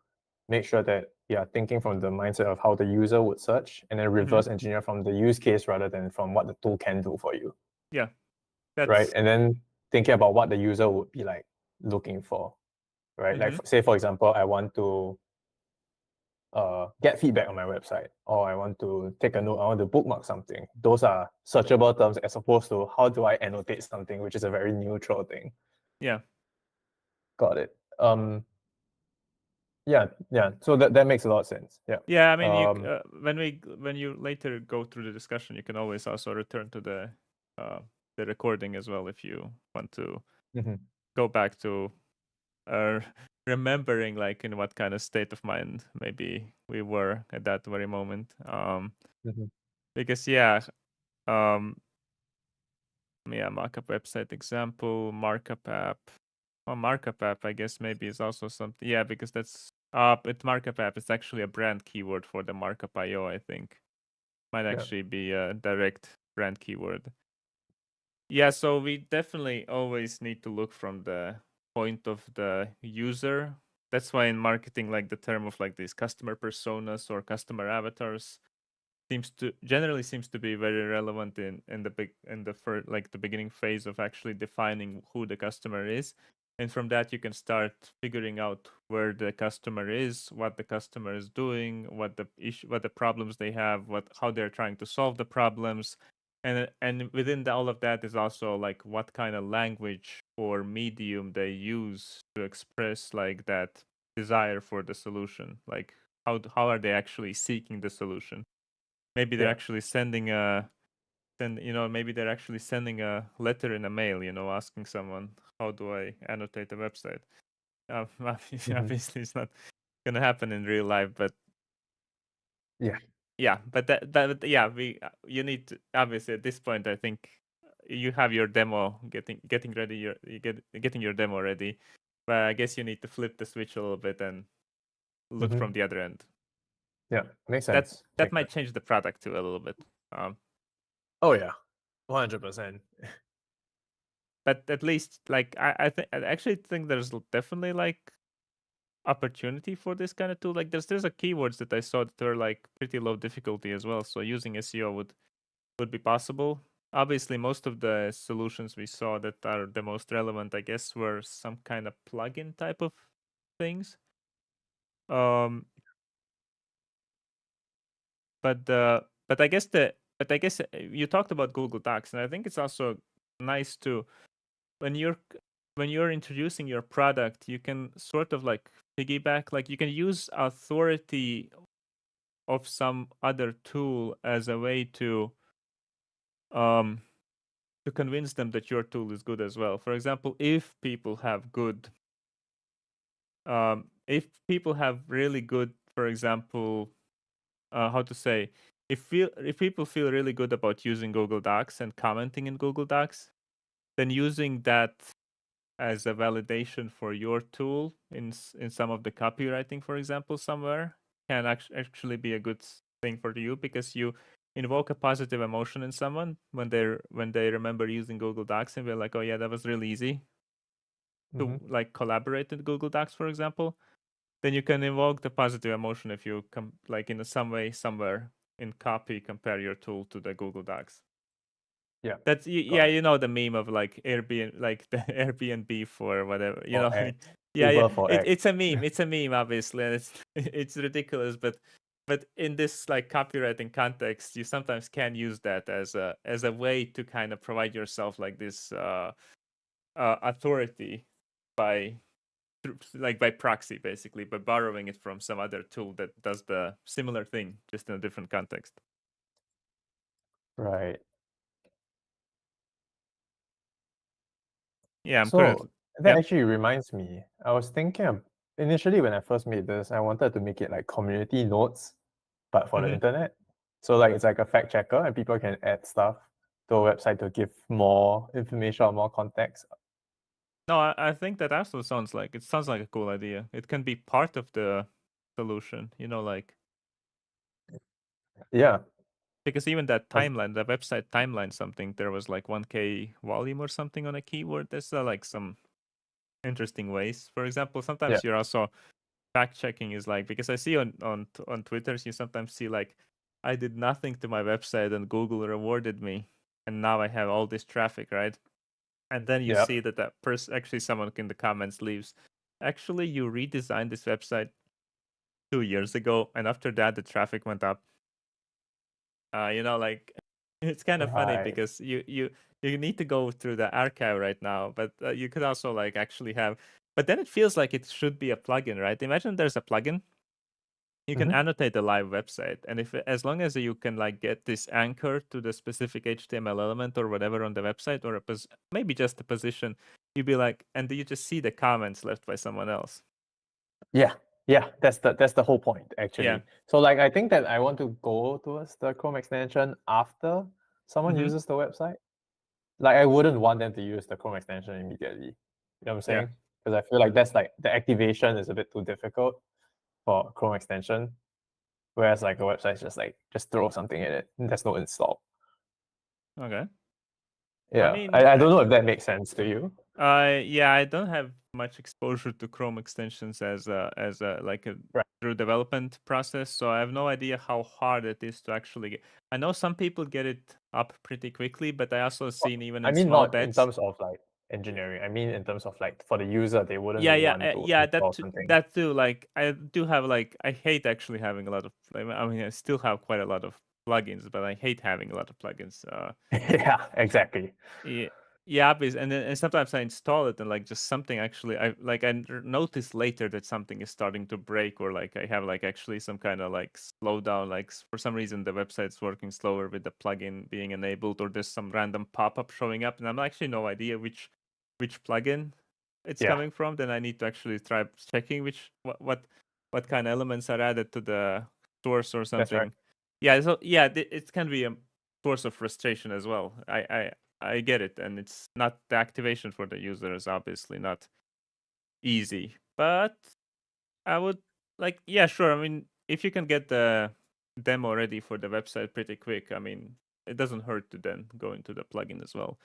make sure that we are thinking from the mindset of how the user would search, and then Mm-hmm. reverse engineer from the use case rather than from what the tool can do for you. Yeah. Right. That's. And then thinking about what the user would be like looking for. Right. Like Mm-hmm. say for example, I want to get feedback on my website, or I want to take a note, I want to bookmark something. Those are searchable terms as opposed to how do I annotate something, which is a very neutral thing. Yeah. Got it. Yeah. So that makes a lot of sense. Yeah. Yeah, I mean, Um, when you later go through the discussion, you can always also return to the recording as well if you want to mhm, go back to uh, remembering like in what kind of state of mind maybe we were at that very moment. mhm. Because markup website example, markup app. Oh, markup app, I guess maybe is also something. Yeah, because that's it's markup app. It's actually a brand keyword for the markup IO, I think. Might Yeah. actually be a direct brand keyword. Yeah, so we definitely always need to look from the point of the user. That's why in marketing, like the term of like these customer personas or customer avatars seems to be very relevant in the first, like the beginning phase of actually defining who the customer is, and from that you can start figuring out where the customer is, what the customer is doing, what the problems they have, how they're trying to solve the problems, and within all of that is also like what kind of language or medium they use to express like that desire for the solution, like how are they actually seeking the solution. Maybe they're Yeah. actually maybe they're actually sending a letter in a mail, asking someone, how do I annotate a website? Mhm. Obviously it's not gonna happen in real life, but Yeah. yeah, but yeah, you need to, obviously at this point I think you have your demo getting ready, getting your demo ready, but I guess you need to flip the switch a little bit and look Mhm. from the other end. Yeah. Makes That sense. that Makes might sense. change the product too a little bit. Um, Oh yeah. 100%. but at least like I actually think there's definitely like opportunity for this kind of tool. Like there's a keywords that I saw that are like pretty low difficulty as well, so using SEO would be possible. Obviously most of the solutions we saw that are the most relevant, I guess, were some kind of plugin type of things. Um, but I guess you talked about Google Docs, and I think it's also nice to when you're introducing your product, you can sort of like piggyback, like you can use authority of some other tool as a way um to convince them that your tool is good as well. For example, if people have really good, for example, how to say, if people feel really good about using Google Docs and commenting in Google Docs, then using that as a validation for your tool in some of the copywriting, for example, somewhere can actually be a good thing for you, because you invoke a positive emotion in someone when they remember using Google Docs and be like, oh yeah, that was really easy to Mm-hmm. like collaborate in Google Docs, for example. Then you can invoke the positive emotion if you like in some way somewhere in copy compare your tool to the Google Docs. Yeah, That's got yeah, it. you know the meme of like Airbnb, like the Airbnb for whatever, you For know. X, Yeah. Uber for X. It's a meme. It's a meme, obviously, and it's it's ridiculous. But in this like copywriting context, you sometimes can use that as a way to kind of provide yourself like this authority by like by proxy, basically, by borrowing it from some other tool that does the similar thing, just in a different context. Right. Yeah, I'm currently. So that Yeah. actually reminds me, I was thinking initially when I first made this, I wanted to make it like community notes, but for the Hmm. internet. So like it's like a fact checker and people can add stuff to a website to give more information or more context. No, I think that also sounds like a cool idea. It can be part of the solution, you know, like Yeah. because even that as- timeline, the website timeline, something there was like 1K volume or something on a keyword. There's like some interesting ways. For example, Yeah. sometimes you're also fact checking is like, because I see on Twitter, you sometimes see like I did nothing to my website and Google rewarded me, and now I have all this traffic, right? And then you Yeah. see that person, actually someone in the comments leaves, actually you redesigned this website 2 years ago, and after that the traffic went up. You know, like it's kind of funny Right. because you need to go through the archive right now, but you could also like actually have. But then it feels like it should be a plugin, right? Imagine there's a plugin. You can Hmm. annotate the live website, and if as long as you can like get this anchor to the specific HTML element or whatever on the website, or maybe just a position, you'd be like, and you just see the comments left by someone else. Yeah. Yeah. That's the whole point Yeah. actually. So like I think that I want to go towards the Chrome extension after someone Mm-hmm. uses the website. Like I wouldn't want them to use the Chrome extension immediately. You know what I'm Yeah. saying? Because I feel like that's like the activation is a bit too difficult for Chrome extension. Whereas like a website is just like just throw something in it. There's no install. Okay. I Yeah. mean, I don't know if that makes sense to you. yeah, I don't have much exposure to Chrome extensions as a like a Right. through development process, so I have no idea how hard it is to actually get. I know some people get it up pretty quickly, but I also Well, seen even I in mean small not in bets. terms of like engineering. I mean in terms of like for the user, they wouldn't Yeah, want to yeah, install something. that too. Like I do have like I hate actually having a lot of. I mean, I still have quite a lot of plugins, but I hate having a lot of plugins. Yeah, exactly. Yeah, yeah, and then and sometimes I install it and like just something actually I like notice later that something is starting to break, or like I have like actually some kind of like slowdown, like for some reason the website's working slower with the plugin being enabled, or there's some random pop-up showing up and I'm actually no idea which plugin it's Yeah, coming from. Then I need to actually try checking which what kind of elements are added to the source or that's right. something. Yeah, so yeah, it can be a source of frustration as well. I get it, and it's not the activation for the user is obviously not easy. But I would like, yeah, sure. I mean, if you can get the demo ready for the website pretty quick, I mean, it doesn't hurt to then go into the plugin as well.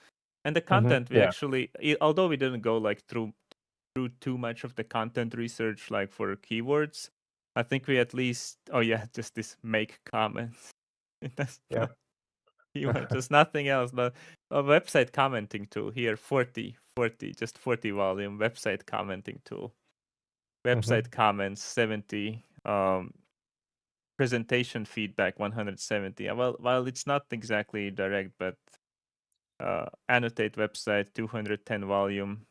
And the content, we Yeah. actually, although we didn't go like through too much of the content research, like for keywords, I think we at least, oh yeah, just this make comments. That's Yeah. you want just nothing else but a website commenting tool here, 40 just 40 volume website commenting tool website comments 70, presentation feedback 170. Well, it's not exactly direct, but annotate website 210 volume,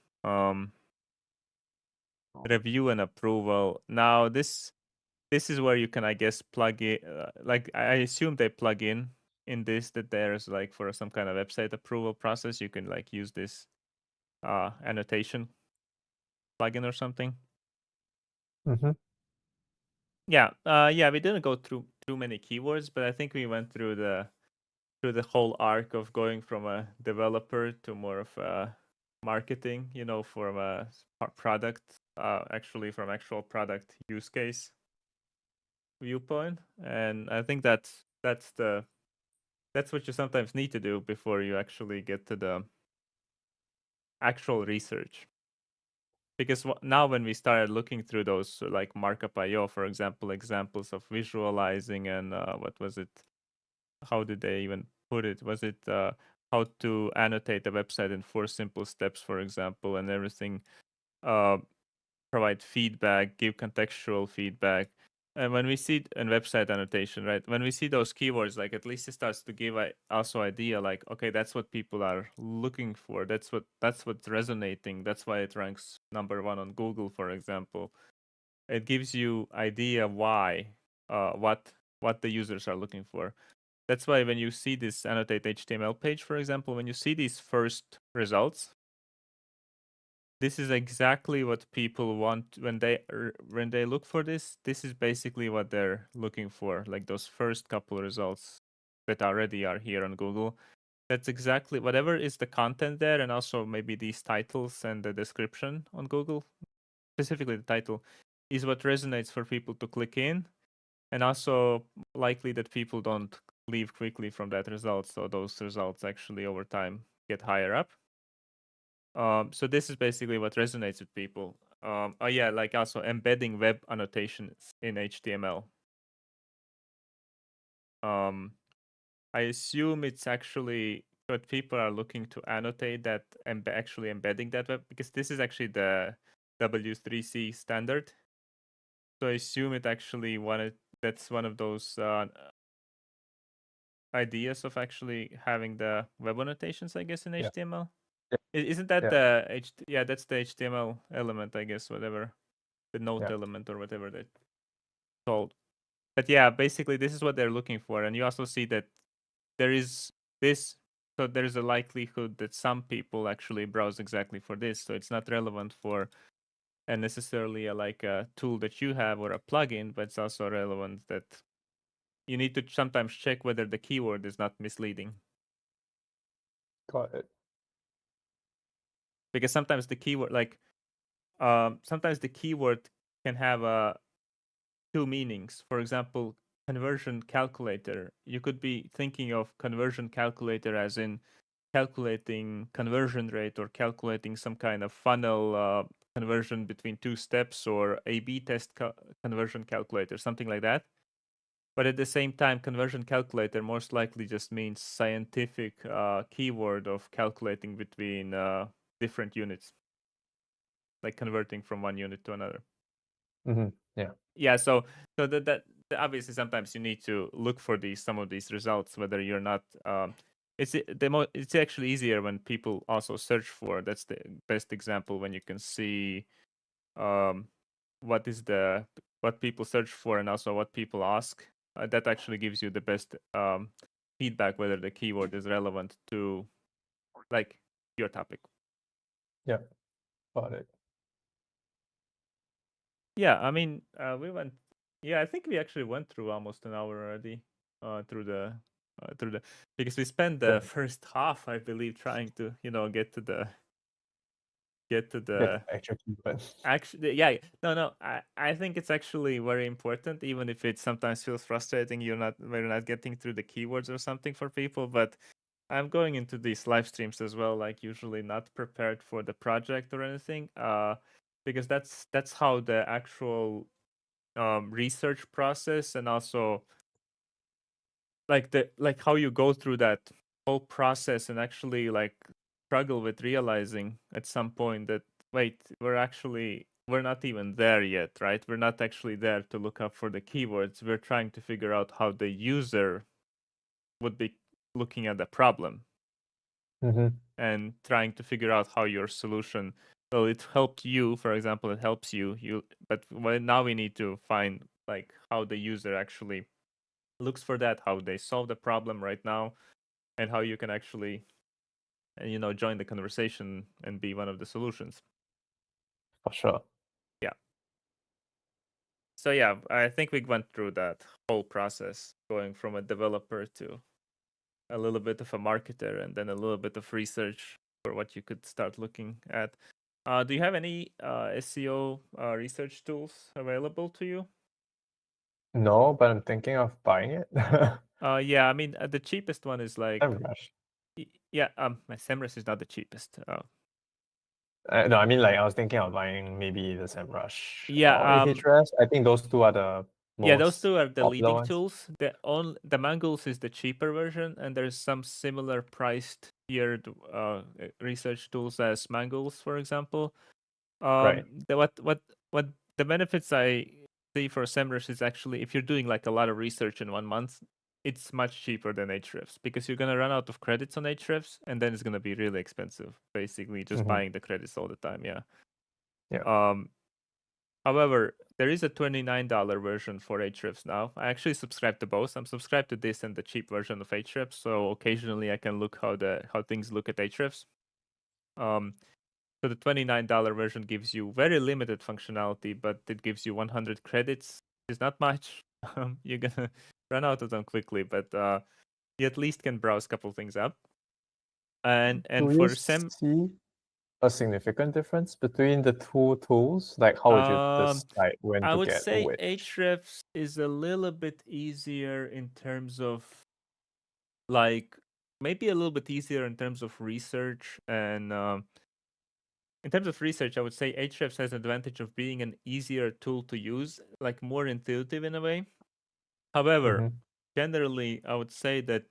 review and approval. Now this is where you can, I guess, plug in. Like I assume they plug in this, that there's like for some kind of website approval process, you can like use this annotation plugin or something. Mm-hmm. Yeah, we didn't go through too many keywords, but I think we went through the whole arc of going from a developer to more of a marketing, from a product, actually from actual product use case viewpoint. And I think that's what you sometimes need to do before you actually get to the actual research. Because now when we started looking through those like markup IO, for example, examples of visualizing and what was it? How did they even put it? Was it how to annotate a website in 4 simple steps, for example, and everything? Uh, Provide feedback, give contextual feedback. And when we see in website annotation, right, when we see those keywords, like at least it starts to give also idea, like, okay, that's what people are looking for. That's what's resonating. That's why it ranks #1 on Google, for example. It gives you idea why, what the users are looking for. That's why when you see this annotate HTML page, for example, when you see these first results, this is exactly what people want when they look for this. This is basically what they're looking for, like those first couple results that already are here on Google. That's exactly whatever is the content there, and also maybe these titles and the description on Google, specifically the title, is what resonates for people to click in, and also likely that people don't leave quickly from that result, so those results actually over time get higher up. So this is basically what resonates with people. Oh yeah, like also embedding web annotations in HTML. I assume it's actually what people are looking to annotate, that actually embedding that web, because this is actually the W3C standard. So I assume it actually that's one of those ideas of actually having the web annotations, I guess, in Yeah. HTML. Yeah. Isn't that Yeah. that's the HTML element, I guess, whatever, the note Yeah. element or whatever they called. But yeah, basically this is what they're looking for. And you also see that there is this, so there's a likelihood that some people actually browse exactly for this. So it's not relevant for and necessarily like a tool that you have or a plugin, but it's also relevant that you need to sometimes check whether the keyword is not misleading. Got it. Because sometimes the keyword, like sometimes the keyword can have two meanings. For example, conversion calculator. You could be thinking of conversion calculator as in calculating conversion rate or calculating some kind of funnel conversion between 2 steps, or A/B test conversion calculator, something like that. But at the same time, conversion calculator most likely just means scientific keyword of calculating between different units, like converting from one unit to another. Mm-hmm. Yeah. Yeah, so that obviously sometimes you need to look for some of these results, whether you're not it's actually easier when people also search for. That's the best example, when you can see um what is what people search for and also what people ask. That actually gives you the best feedback whether the keyword is relevant to like your topic. Yeah. Got it. Yeah, I mean, we went. Yeah, I think we actually went through almost an hour already. Through the because we spent the Yeah. first half, I believe, trying to get to Get the the actual keyword. actually. Yeah, no. I think it's actually very important, even if it sometimes feels frustrating. We're not getting through the keywords or something for people, but I'm going into these live streams as well, like usually not prepared for the project or anything. Because that's how the actual research process, and also like how you go through that whole process and actually like struggle with realizing at some point that wait, we're actually we're not even there yet, right? We're not actually there to look up for the keywords. We're trying to figure out how the user would be looking at the problem Mm-hmm. and trying to figure out how your solution. Well, it helped you, for example, it helps you, but now we need to find like how the user actually looks for that, how they solve the problem right now, and how you can actually, join the conversation and be one of the solutions. For sure. Yeah. So yeah, I think we went through that whole process, going from a developer to a little bit of a marketer and then a little bit of research for what you could start looking at. Do you have any SEO research tools available to you? No, but I'm thinking of buying it. Yeah, I mean the cheapest one is like, SEMrush. yeah, my SEMrush is not the cheapest. No, I mean like I was thinking of buying maybe the SEMrush Yeah, or Ahrefs. I think those two are the yeah, those most two are the popular leading ones. tools. The Mongoose is the cheaper version, and there's some similar priced tiered research tools as Mongoose, for example. Right. What the benefits I see for SEMrush is actually if you're doing like a lot of research in 1 month, it's much cheaper than Ahrefs because you're gonna run out of credits on Ahrefs, and then it's gonna be really expensive. Basically, just Mm-hmm. buying the credits all the time. Yeah. Yeah. Um, However, there is a $29 version for Ahrefs now. I actually subscribe to both. I'm subscribed to this and the cheap version of Ahrefs, so occasionally I can look how things look at Ahrefs. Um, so the $29 version gives you very limited functionality, but it gives you 100 credits. It's not much. You're gonna run out of them quickly, but you at least can browse a couple things up. And Do you for Sem, see a significant difference between the two tools? Like, how would you um, decide when I to would get say which? Ahrefs is a little bit easier in terms of like maybe a little bit easier in terms of research and in terms of research, I would say Ahrefs has an advantage of being an easier tool to use, like more intuitive in a way. However, Mm-hmm. generally, I would say that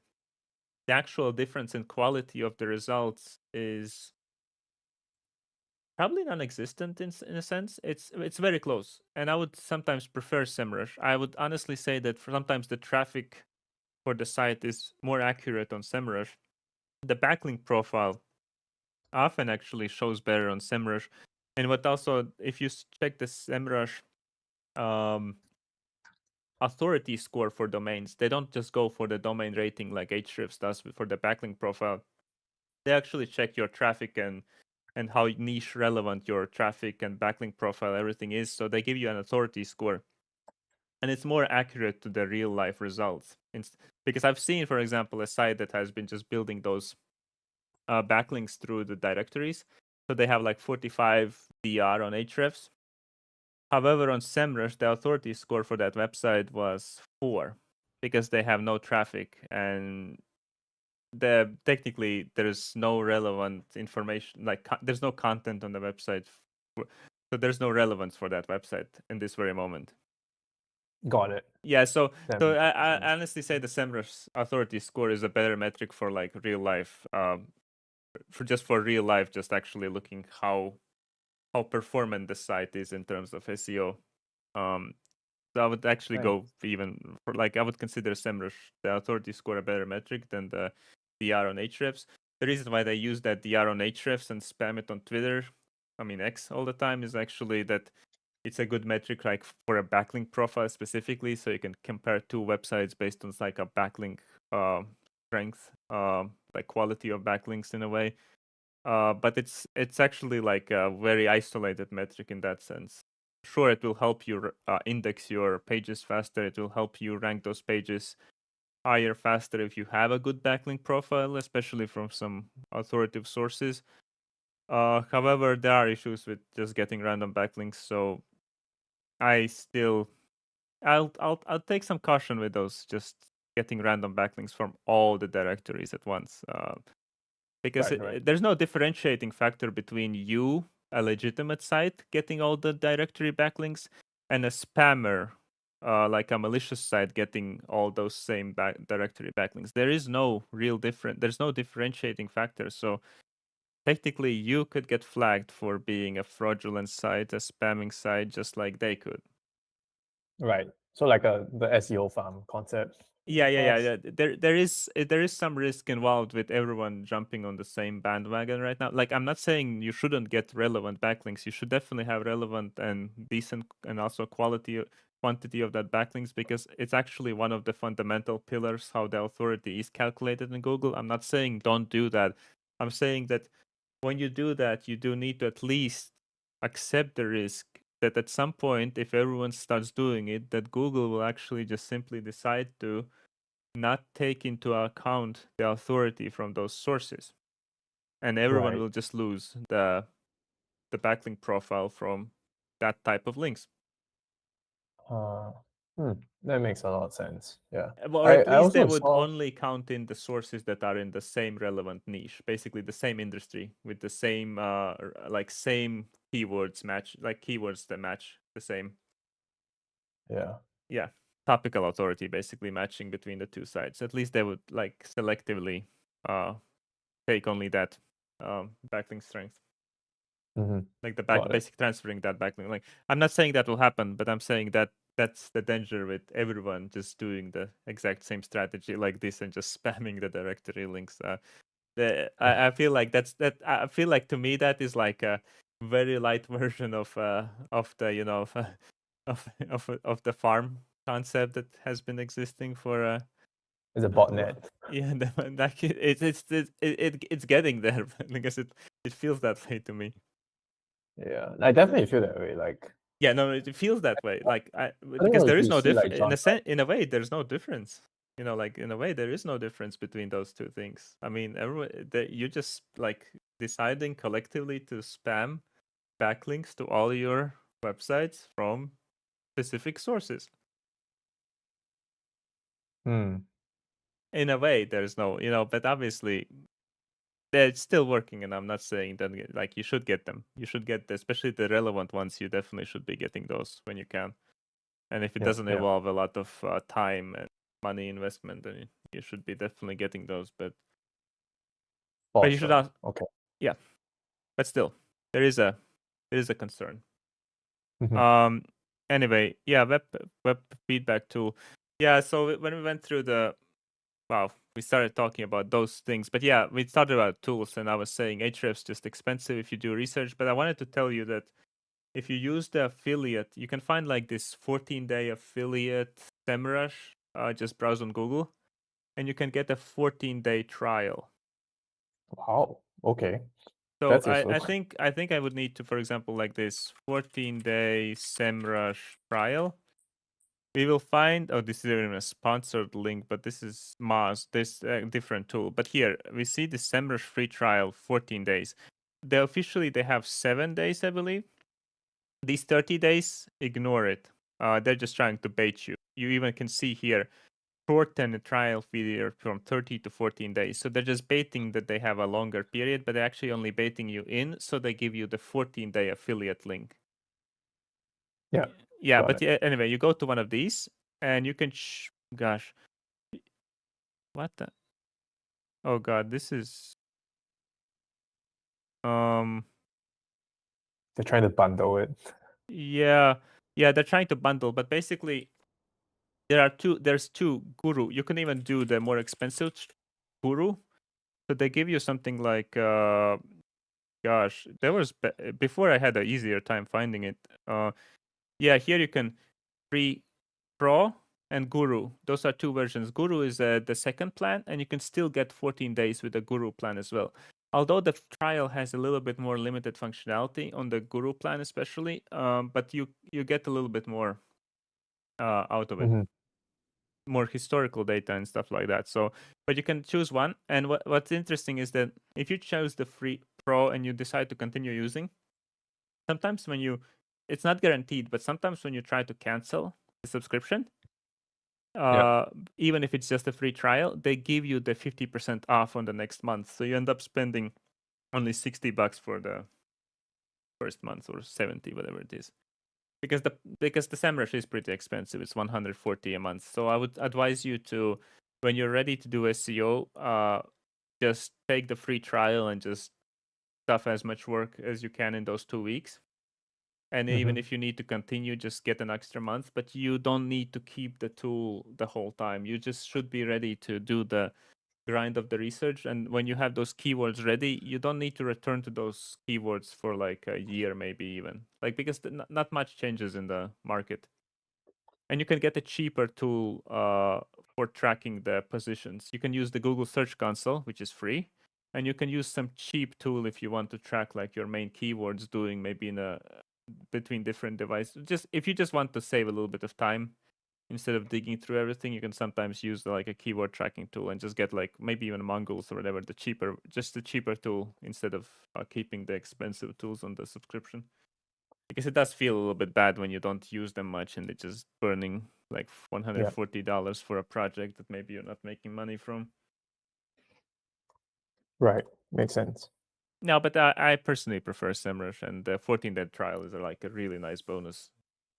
the actual difference in quality of the results is probably non-existent in a sense. It's very close, and I would sometimes prefer SEMrush. I would honestly say that sometimes the traffic for the site is more accurate on SEMrush. The backlink profile often actually shows better on SEMrush. And what also, if you check the SEMrush um, authority score for domains, they don't just go for the domain rating like Ahrefs does for the backlink profile. They actually check your traffic and how niche relevant your traffic and backlink profile everything is. So they give you an authority score, and it's more accurate to the real life results. Because I've seen, for example, a site that has been just building those backlinks through the directories. So they have like 45 DR on Ahrefs. However, on SEMrush, the authority score for that website was 4 because they have no traffic and technically there's no relevant information, like there's no content on the website. So there's no relevance for that website in this very moment. Got it. Yeah, so That so makes I sense. honestly say the SEMrush authority score is a better metric for like real life, for real life, just actually looking how performant the site is in terms of SEO. Um, so I would actually Right. go even for like I would consider SEMrush the authority score a better metric than the DR on Ahrefs. The reason why they use that DR on Ahrefs and spam it on Twitter, I mean X all the time, is actually that it's a good metric like for a backlink profile specifically, so you can compare two websites based on like a backlink strength, like quality of backlinks in a way. But it's actually like a very isolated metric in that sense. Sure, it will help you index your pages faster. It will help you rank those pages higher faster if you have a good backlink profile, especially from some authoritative sources. However, there are issues with just getting random backlinks, so I still I'll take some caution with those just getting random backlinks from all the directories at once. Because Right. Right. there's no differentiating factor between you, a legitimate site, getting all the directory backlinks, and a spammer, like a malicious site, getting all those same directory backlinks. There is no real different. There's no differentiating factor. So technically you could get flagged for being a fraudulent site, a spamming site, just like they could. Right. So like the SEO farm concept, perhaps. Yeah. There is some risk involved with everyone jumping on the same bandwagon right now. Like, I'm not saying you shouldn't get relevant backlinks. You should definitely have relevant and decent and also quantity of that backlinks, because it's actually one of the fundamental pillars how the authority is calculated in Google. I'm not saying don't do that. I'm saying that when you do that, you do need to at least accept the risk that at some point, if everyone starts doing it, that Google will actually just simply decide to not take into account the authority from those sources, and everyone Right. will just lose the backlink profile from that type of links. Uh, hmm, that makes a lot of sense. Yeah. Or at I least they also would saw. only count in the sources that are in the same relevant niche, basically the same industry with the same like same keywords match, like keywords that match the same. Yeah. Yeah, topical authority, basically matching between the two sides. At least they would like selectively uh take only that backlink strength, Hmm. like the Got it. basic transferring that backlink. Like, I'm not saying that will happen, but I'm saying that that's the danger with everyone just doing the exact same strategy like this and just spamming the directory links. I feel like I feel like, to me, that is like a very light version of the, of the farm concept that has been existing for It's a well, botnet. yeah, like it's getting there because it feels that way to me. Yeah. I definitely feel that way. Like, Yeah, no, it feels that way. Like, I don't know because there if is you no see difference like genre. in a way. There's no difference. Like, in a way, there is no difference between those two things. I mean, everyone, you just like deciding collectively to spam backlinks to all your websites from specific sources. Hmm. In a way, there's no, but obviously they're still working, and I'm not saying that like you should get them. You should get, especially the relevant ones. You definitely should be getting those when you can. And if it Yeah. doesn't Yeah. involve a lot of time and money investment, then you should be definitely getting those. But For you should sure. also, Okay. yeah. But still, there is a concern. Hmm. Um. Anyway, yeah, web feedback tool. Yeah. So when we went through we started talking about those things. But yeah, we started about tools, and I was saying Ahrefs just expensive if you do research. But I wanted to tell you that if you use the affiliate, you can find like this 14-day affiliate SEMrush. Just browse on Google, and you can get a 14-day trial. Wow. Okay. So That's I, useful. I think I think I would need to, for example, like this 14-day SEMrush trial. We will find, oh, this is even a sponsored link, but this is Moz, this different tool. But here we see the SEMrush free trial, 14 days. Officially they have 7 days, I believe. These 30 days, ignore it. They're just trying to bait you. You even can see here, shorten the trial period from 30 to 14 days. So they're just baiting that they have a longer period, but they're actually only baiting you in. So they give you the 14-day affiliate link. Yeah. Yeah, Got but it. yeah, anyway, you go to one of these and you can, gosh, what the? Oh God, this is, um, They're trying to bundle it. yeah, they're trying to bundle, but basically there's two Guru. You can even do the more expensive Guru. So they give you something like, gosh, there was before I had an easier time finding it. Yeah, here you can free Pro and Guru. Those are two versions. Guru is the second plan, and you can still get 14 days with the Guru plan as well. Although the trial has a little bit more limited functionality on the Guru plan, especially, but you get a little bit more out of it, Hmm. more historical data and stuff like that. So, but you can choose one. And what's interesting is that if you choose the free Pro and you decide to continue using, sometimes it's not guaranteed, but sometimes when you try to cancel the subscription, Yeah. uh, even if it's just a free trial, they give you the 50% off on the next month. So you end up spending only $60 for the first month, or 70, whatever it is. Because the SEMrush is pretty expensive. It's 140 a month. So I would advise you to, when you're ready to do SEO, just take the free trial and just stuff as much work as you can in those 2 weeks. And even Mm-hmm. if you need to continue, just get an extra month. But you don't need to keep the tool the whole time. You just should be ready to do the grind of the research. And when you have those keywords ready, you don't need to return to those keywords for like a year, maybe even like because not much changes in the market. And you can get a cheaper tool for tracking the positions. You can use the Google Search Console, which is free, and you can use some cheap tool if you want to track like your main keywords doing maybe in a between different devices. Just if you just want to save a little bit of time instead of digging through everything, you can sometimes use like a keyword tracking tool and just get like maybe even Mongols or whatever, the cheaper tool instead of keeping the expensive tools on the subscription. Because it does feel a little bit bad when you don't use them much and it's just burning like Yeah. $140 for a project that maybe you're not making money from. Right. Makes sense. No, but I personally prefer SEMrush, and the 14-day trial is like a really nice bonus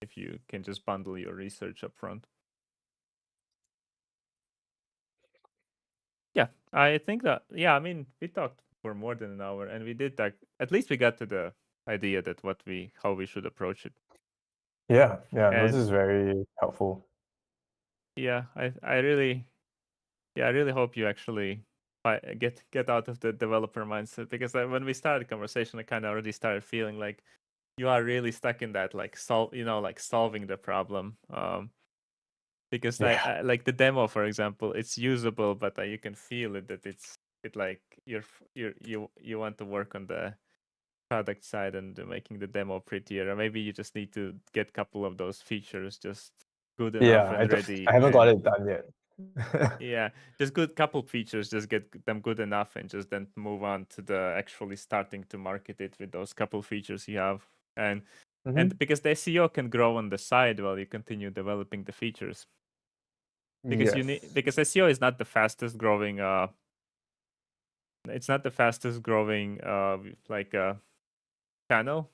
if you can just bundle your research up front. Yeah, I think that, yeah, I mean, we talked for more than an hour and we did that. At least we got to the idea that how we should approach it. Yeah. Yeah. No, this And is very helpful. yeah, I really hope you actually get out of the developer mindset because when we started the conversation, I kind of already started feeling like you are really stuck in that like solving the problem. Because Yeah. like the demo, for example, it's usable, but you can feel it that it like you want to work on the product side and making the demo prettier. Or maybe you just need to get a couple of those features just good enough Yeah. and ready I haven't got and it done yet. yeah, just good couple features, just get them good enough and just then move on to the actually starting to market it with those couple features you have. And Mm-hmm. because the SEO can grow on the side while you continue developing the features. Because Yes. SEO is not the fastest growing it's not the fastest growing like channel.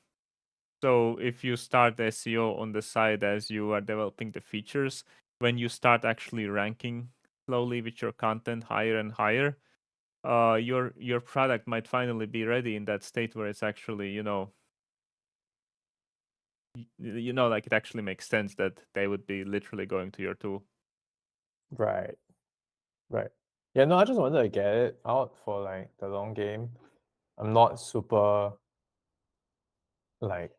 So if you start the SEO on the side as you are developing the features, when you start actually ranking slowly with your content higher and higher, your product might finally be ready in that state where it's actually like it actually makes sense that they would be literally going to your tool. Right. Right. Yeah, no, I just wanted to get it out for like the long game. I'm not super like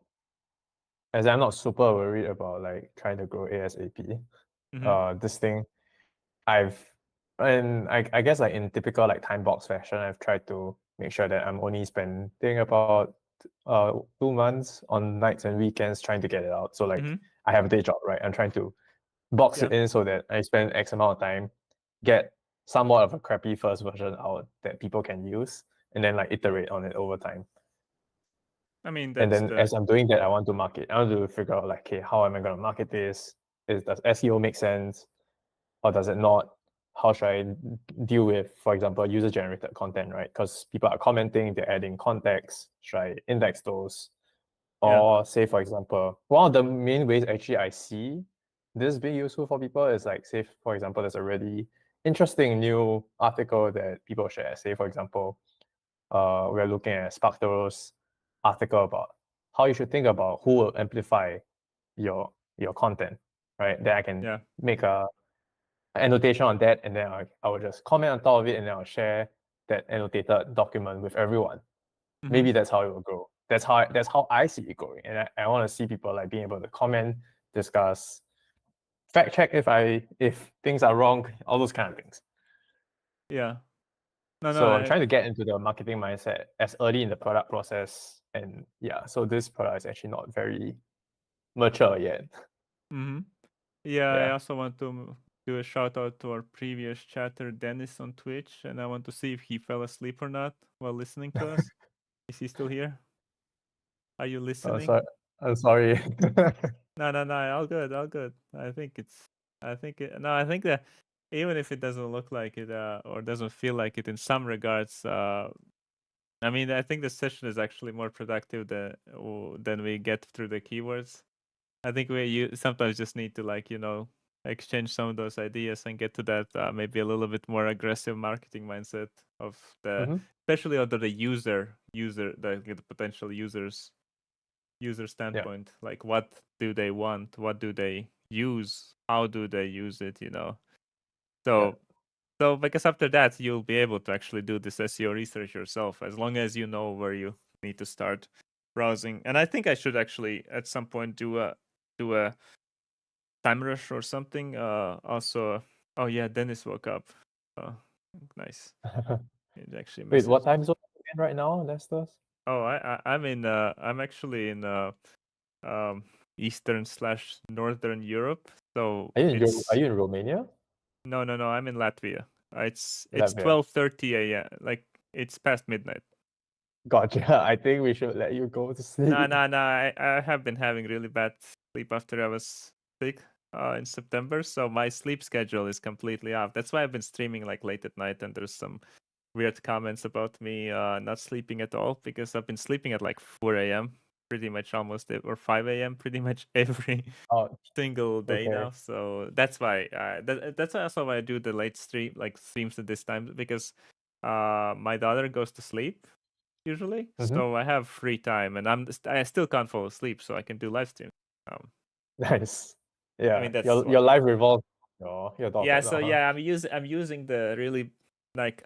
as I'm not super worried about like trying to grow ASAP. Hmm. This thing I've and I guess like in typical like time box fashion, I've tried to make sure that I'm only spending about 2 months on nights and weekends trying to get it out. So like Hmm. I have a day job, right? I'm trying to box Yeah. it in so that I spend X amount of time, get somewhat of a crappy first version out that people can use, and then like iterate on it over time. I mean, And that's then the as I'm doing that, I want to market. I want to figure out like, okay, how am I going to market this? Does SEO make sense or does it not? How should I deal with, for example, user generated content, right? Because people are commenting, they're adding context. Should I index those? yeah. Or say, for example, one of the main ways actually I see this being useful for people is like, say, for example, there's a really interesting new article that people share. Say, for example, we're looking at SparkToro's article about how you should think about who will amplify your content, right? Then I can Yeah. make a annotation on that, and then I will just comment on top of it, and then I'll share that annotated document with everyone. Hmm. Maybe that's how it will grow. That's how I see it growing, and I want to see people like being able to comment, discuss, fact check if things are wrong, all those kind of things. Yeah. No, no, So I'm trying to get into the marketing mindset as early in the product process, and yeah, so this product is actually not very mature yet. hmm Yeah, I Yeah. also want to do a shout out to our previous chatter, Dennis, on Twitch, and I want to see if he fell asleep or not while listening to us. Is he still here? Are you listening? So I'm sorry. No, no, no, all good, all good. I think that even if it doesn't look like it or doesn't feel like it in some regards, I mean, I think the session is actually more productive than we get through the keywords. I think we you sometimes just need to like exchange some of those ideas and get to that maybe a little bit more aggressive marketing mindset of the, Mm-hmm. especially under the the potential user Yeah, standpoint. Like, what do they want? What do they use? How do they use it? yeah. So because after that you'll be able to actually do this SEO research yourself, as long as you know where you need to start browsing. And I think I should actually at some point do a time rush or something. Also, oh yeah, Dennis woke up. Oh, nice. He actually Wait, what messaged. time zone are you in right now, Nestor? Oh, I'm actually in um Eastern slash Northern Europe. So Are it's you in Romania? no, I'm in Latvia. It's Latvia. 12:30 a.m. Like, it's past midnight. Gotcha. I think we should let you go to No, sleep. no, no. I have been having really bad sleep after I was sick in September, so my sleep schedule is completely off. That's why I've been streaming like late at night, and there's some weird comments about me not sleeping at all, because I've been sleeping at like 4 a.m. pretty much almost or 5 a.m. pretty much every Oh, single day okay. now. So that's why that's also why I do the late streams at this time, because my daughter goes to sleep usually, Mm-hmm. so I have free time, and I still can't fall asleep, so I can do live stream. Um, Nice. I Yeah, mean, that's your what. life revolves around your Yeah, daughter so now, huh? yeah, I'm using the really, like,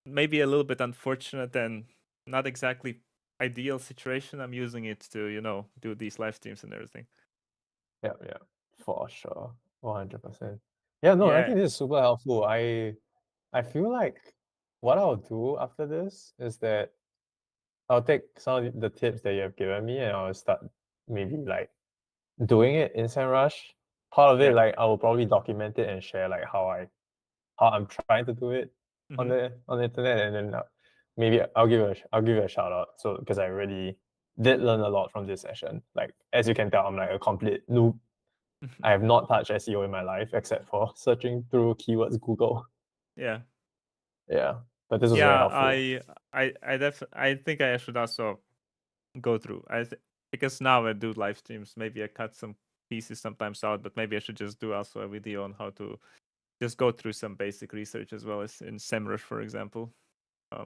maybe a little bit unfortunate and not exactly ideal situation. I'm using it to do these live streams and everything. Yeah, yeah, for sure, 100%. Yeah, no, I Yeah. think this is super helpful. I feel like what I'll do after this is that I'll take some of the tips that you have given me and I'll start maybe like doing it in SEMrush. Part of it, Yeah. like I will probably document it and share like how I'm trying to do it on Hmm. the internet, and then maybe I'll give you a shout out. So because I really did learn a lot from this session. Like as you can tell, I'm like a complete noob. I have not touched SEO in my life except for searching through keywords Google. Yeah. Yeah, but this was very Yeah, helpful. I think I should also go through. Because now I do live streams. Maybe I cut some pieces sometimes out, but maybe I should just do also a video on how to just go through some basic research as well as in SEMrush, for example.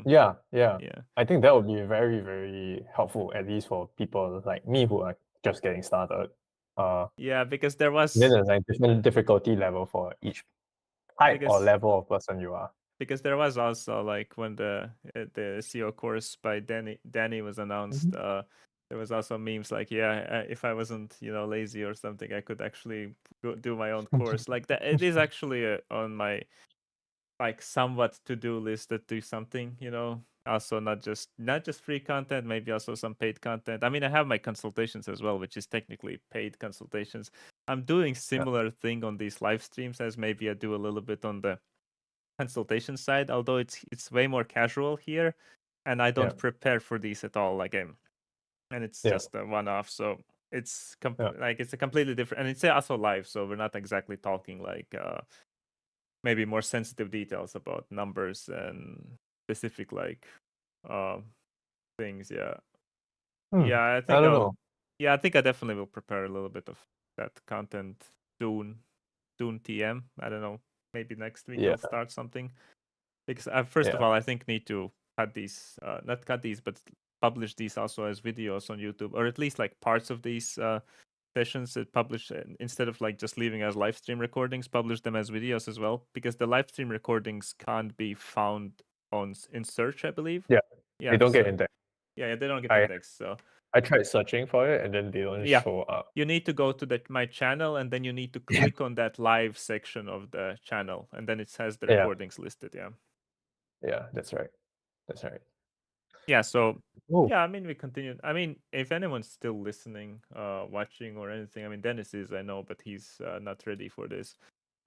Yeah, yeah. Yeah. I think that would be very, very helpful, at least for people like me who are just getting started. Yeah, because Then there's like different difficulty level for each type or because level of person you are. there was also, like, when the SEO course by Danny was announced, Mhm. there was also memes like, yeah, if I wasn't lazy or something, I could actually do my own course. Like, that it is actually on my, like, somewhat to-do list to do something, also not just free content, maybe also some paid content. I mean, I have my consultations as well, which is technically paid consultations. I'm doing Yeah, similar thing on these live streams as maybe I do a little bit on the consultation side, although it's way more casual here, and I yeah, don't prepare for these at all again, and it's yeah, just a one-off. So it's yeah, like, it's a completely different, and it's also live, so we're not exactly talking like maybe more sensitive details about numbers and specific, like, uh, things. Yeah. Hmm. Yeah, I don't know. I think I definitely will prepare a little bit of that content soon. Soon, TM. I don't know. Maybe next week Yeah, I'll start something, because first of yeah, all, I think need to cut these, not cut these, but publish these also as videos on YouTube, or at least like parts of these sessions that publish, instead of like just leaving as live stream recordings, publish them as videos as well, because the live stream recordings can't be found in search, I believe. yeah. They Yeah, don't get so indexed. yeah, they don't get I indexed. So I tried searching for it and then they don't yeah, show up. you need to go to my channel, and then you need to click on that live section of the channel, and then it has the Yeah, recordings listed. Yeah. yeah, that's right. That's right. Yeah, so Oh, yeah, I mean, we continued. I mean, if anyone's still listening, watching or anything, I mean, Dennis is, I know, but he's not ready for this.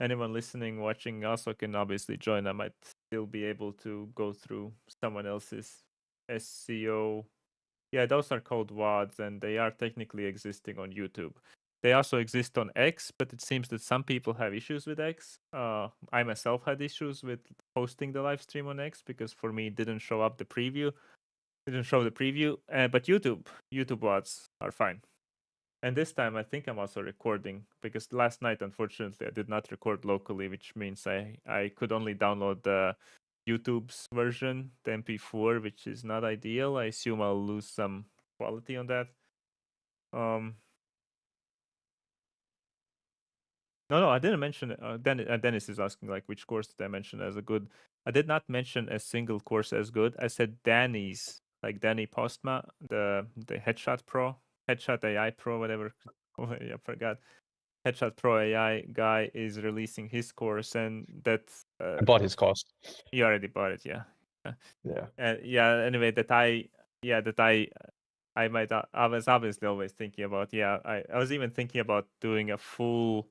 Anyone listening, watching also can obviously join. I might still be able to go through someone else's SEO. Yeah, those are called WODs, and they are technically existing on YouTube. They also exist on X, but it seems that some people have issues with X. I myself had issues with posting the live stream on X, because for me it didn't show up the preview, but YouTube WODs are fine. And this time I think I'm also recording, because last night unfortunately I did not record locally, which means I could only download the YouTube's version, the MP4, which is not ideal. I assume I'll lose some quality on that. Um, no, I didn't mention. Dennis is asking like which course did I mention as a good. I did not mention a single course as good. I said Danny's, like Danny Postma, the Headshot Pro, Headshot AI Pro, whatever. Oh, I forgot. Headshot Pro AI guy is releasing his course, and that's I bought his course. you already bought it, yeah. Yeah. Yeah. Anyway, I might. I was obviously always thinking about. Yeah, I was even thinking about doing a full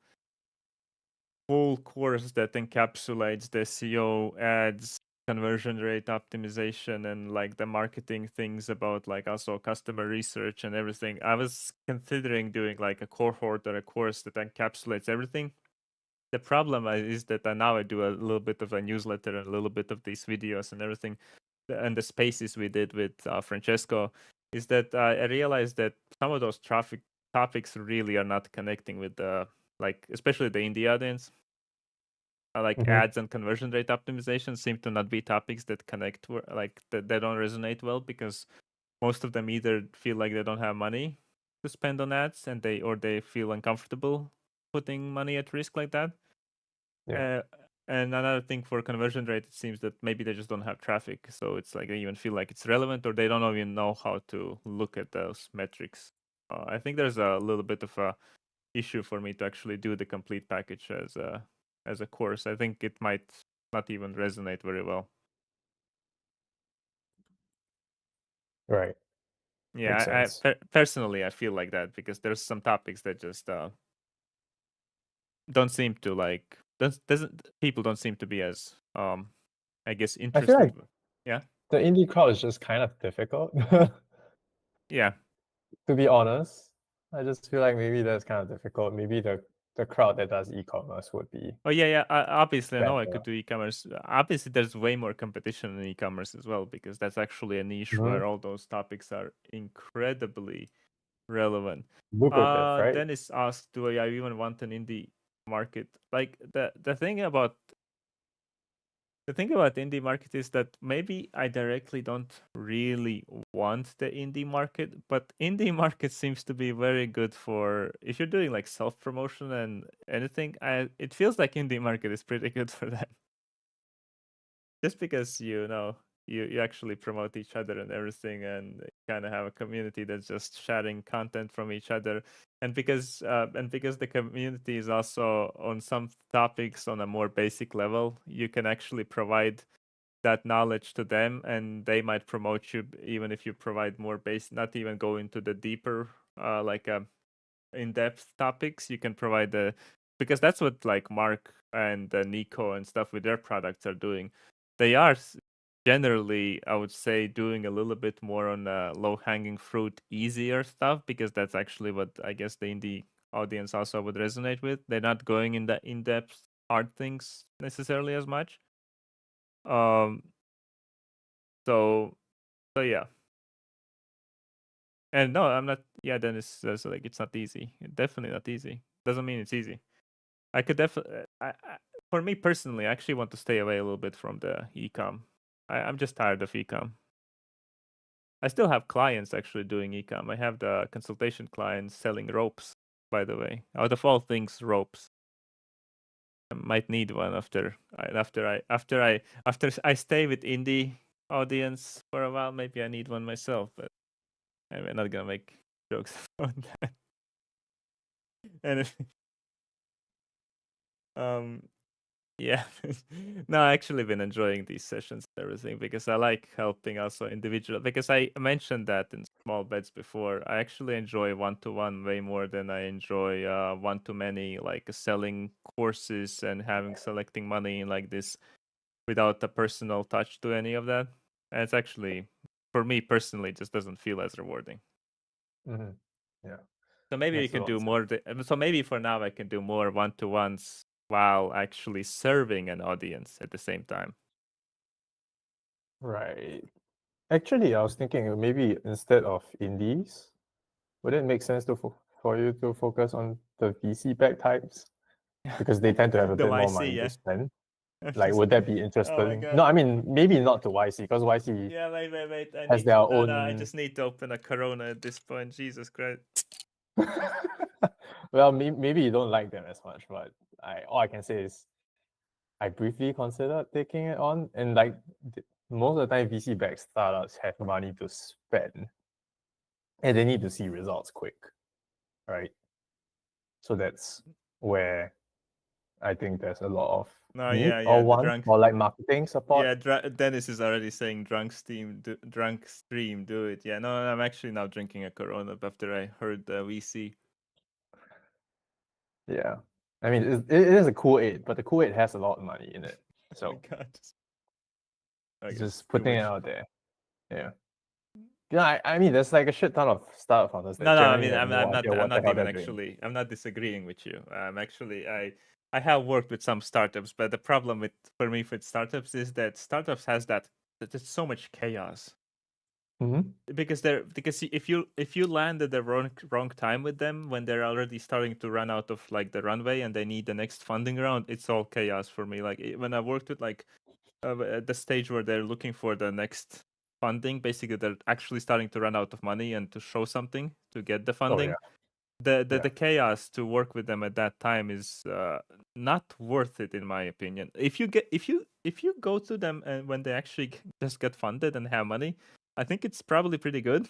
course that encapsulates the SEO, ads, conversion rate optimization, and like the marketing things about like also customer research and everything. I was considering doing like a cohort or a course that encapsulates everything. The problem is that now I do a little bit of a newsletter and a little bit of these videos and everything, and the spaces we did with Francesco, is that I realized that some of those traffic topics really are not connecting with the, like, especially the indie audience. Like Mm-hmm. ads and conversion rate optimization seem to not be topics that connect, like that they don't resonate well, because most of them either feel like they don't have money to spend on ads, and they feel uncomfortable putting money at risk like that. Yeah. Uh, and another thing for conversion rate, it seems that maybe they just don't have traffic, so it's like they even feel like it's relevant, or they don't even know how to look at those metrics. I think there's a little bit of a issue for me to actually do the complete package as a course. I think it might not even resonate very well. Right. Makes Yeah, sense. personally I feel like that, because there's some topics that just don't seem to like doesn't people don't seem to be as I guess I feel interested. like Yeah, the indie crowd is just kind of difficult. yeah. To be honest, I just feel like maybe that's kind of difficult. Maybe the crowd that does e-commerce would be Oh yeah. Obviously, I know I better. could do e-commerce. Obviously, there's way more competition in e-commerce as well, because that's actually a niche Mm-hmm. where all those topics are incredibly relevant. Lucrative, right? Dennis asked, "Do I even want an indie market?" Like the thing about indie market is that maybe I directly don't really want the indie market, but indie market seems to be very good for if you're doing like self promotion and anything. It feels like indie market is pretty good for that, just because you actually promote each other and everything, and kind of have a community that's just sharing content from each other, and because the community is also on some topics on a more basic level, you can actually provide that knowledge to them, and they might promote you even if you provide more base, not even go into the deeper like in-depth topics. You can provide the, because that's what like Mark and Nico and stuff with their products are doing. They are generally, I would say, doing a little bit more on low-hanging fruit, easier stuff, because that's actually what I guess the indie audience also would resonate with. They're not going in the in-depth hard things necessarily as much. um so yeah. And no, I'm not. Yeah, then it's like it's not easy. Definitely not easy. Doesn't mean it's easy. I could definitely. For me personally, I actually want to stay away a little bit from the ecom. I'm just tired of ecom. I still have clients actually doing ecom. I have the consultation clients selling ropes. By the way, out of all things, ropes. I might need one after I stay with indie audience for a while. Maybe I need one myself, but I'm not gonna make jokes about that. And um, yeah, no, I actually been enjoying these sessions and everything, because I like helping also individual. Because I mentioned that in small bets before, I actually enjoy one to one way more than I enjoy one to many, like selling courses and having selecting money like this without a personal touch to any of that. And it's actually, for me personally, it just doesn't feel as rewarding. Mm-hmm. Yeah, So maybe we makes a can lot do of sense. more. So maybe for now I can do more one to ones while actually serving an audience at the same time. Right. Actually, I was thinking maybe instead of indies, would it make sense to for you to focus on the VC-backed types? Because they tend to have a The bit more YC, money to yeah. spend. I'm Like, just would that be oh my interesting? god. No, I mean, maybe not to YC, because YC Yeah, wait. I has need their no, I own. just need to open a Corona at this point. Jesus Christ. Well, maybe you don't like them as much, but all I can say is I briefly considered taking it on, and like most of the time, VC-backed startups have money to spend, and they need to see results quick, right? So that's where I think there's a lot of No, need yeah, or the want, drunk. or like marketing support. Yeah, Dennis is already saying drunk stream, do it. Yeah, no, I'm actually now drinking a Corona after I heard the VC. Yeah, I mean, it is a Kool-Aid, but the Kool-Aid has a lot of money in it, Oh my so god. I guess just you putting it wish. out there. Yeah. Yeah, I mean, there's like a shit ton of startup founders that No. I genuinely mean, have no idea I'm what the not hell even they're doing. actually. I'm not disagreeing with you. Actually, I have worked with some startups, but the problem with for me with startups is that startups has that there's so much chaos because if you land at the wrong time with them when they're already starting to run out of like the runway and they need the next funding round, it's all chaos for me. Like when I worked with like at the stage where they're looking for the next funding, basically they're actually starting to run out of money and to show something to get the Oh yeah, funding. The chaos to work with them at that time is not worth it in my opinion. If you go to them and when they actually just get funded and have money, I think it's probably pretty good.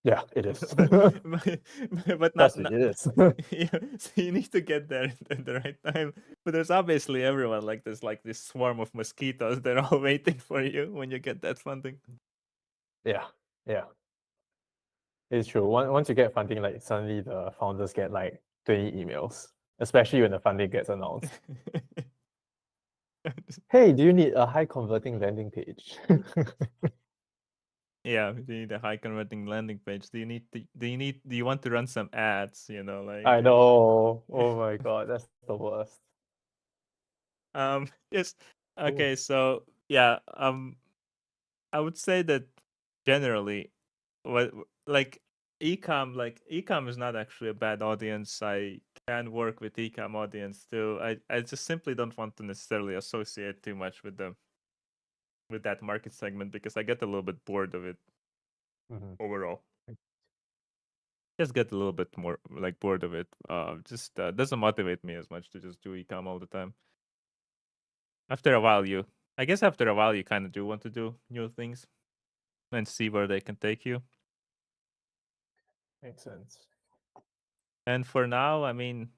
yeah, it is. but, but Trust not, me, not it is. yeah, so you need to get there at the right time. But there's obviously everyone like there's like this swarm of mosquitoes. They're all waiting for you when you get that funding. Yeah, yeah, it's true. Once you get funding, like suddenly the founders get like 20 emails, especially when the funding gets announced. Hey, do you need a high converting landing page? Yeah, do you need a high converting landing page? Do you want to run some ads? You know, like I know. Oh my god, that's the worst. yes. Ooh. Okay, so yeah, I would say that generally, what like ecom is not actually a bad audience. I can work with ecom audience too. I just simply don't want to necessarily associate too much with them with that market segment because I get a little bit bored of it overall. Just get a little bit more like bored of it. Just doesn't motivate me as much to just do ecom all the time. After a while, I guess after a while you kind of do want to do new things and see where they can take you. Makes sense. And for now, I mean,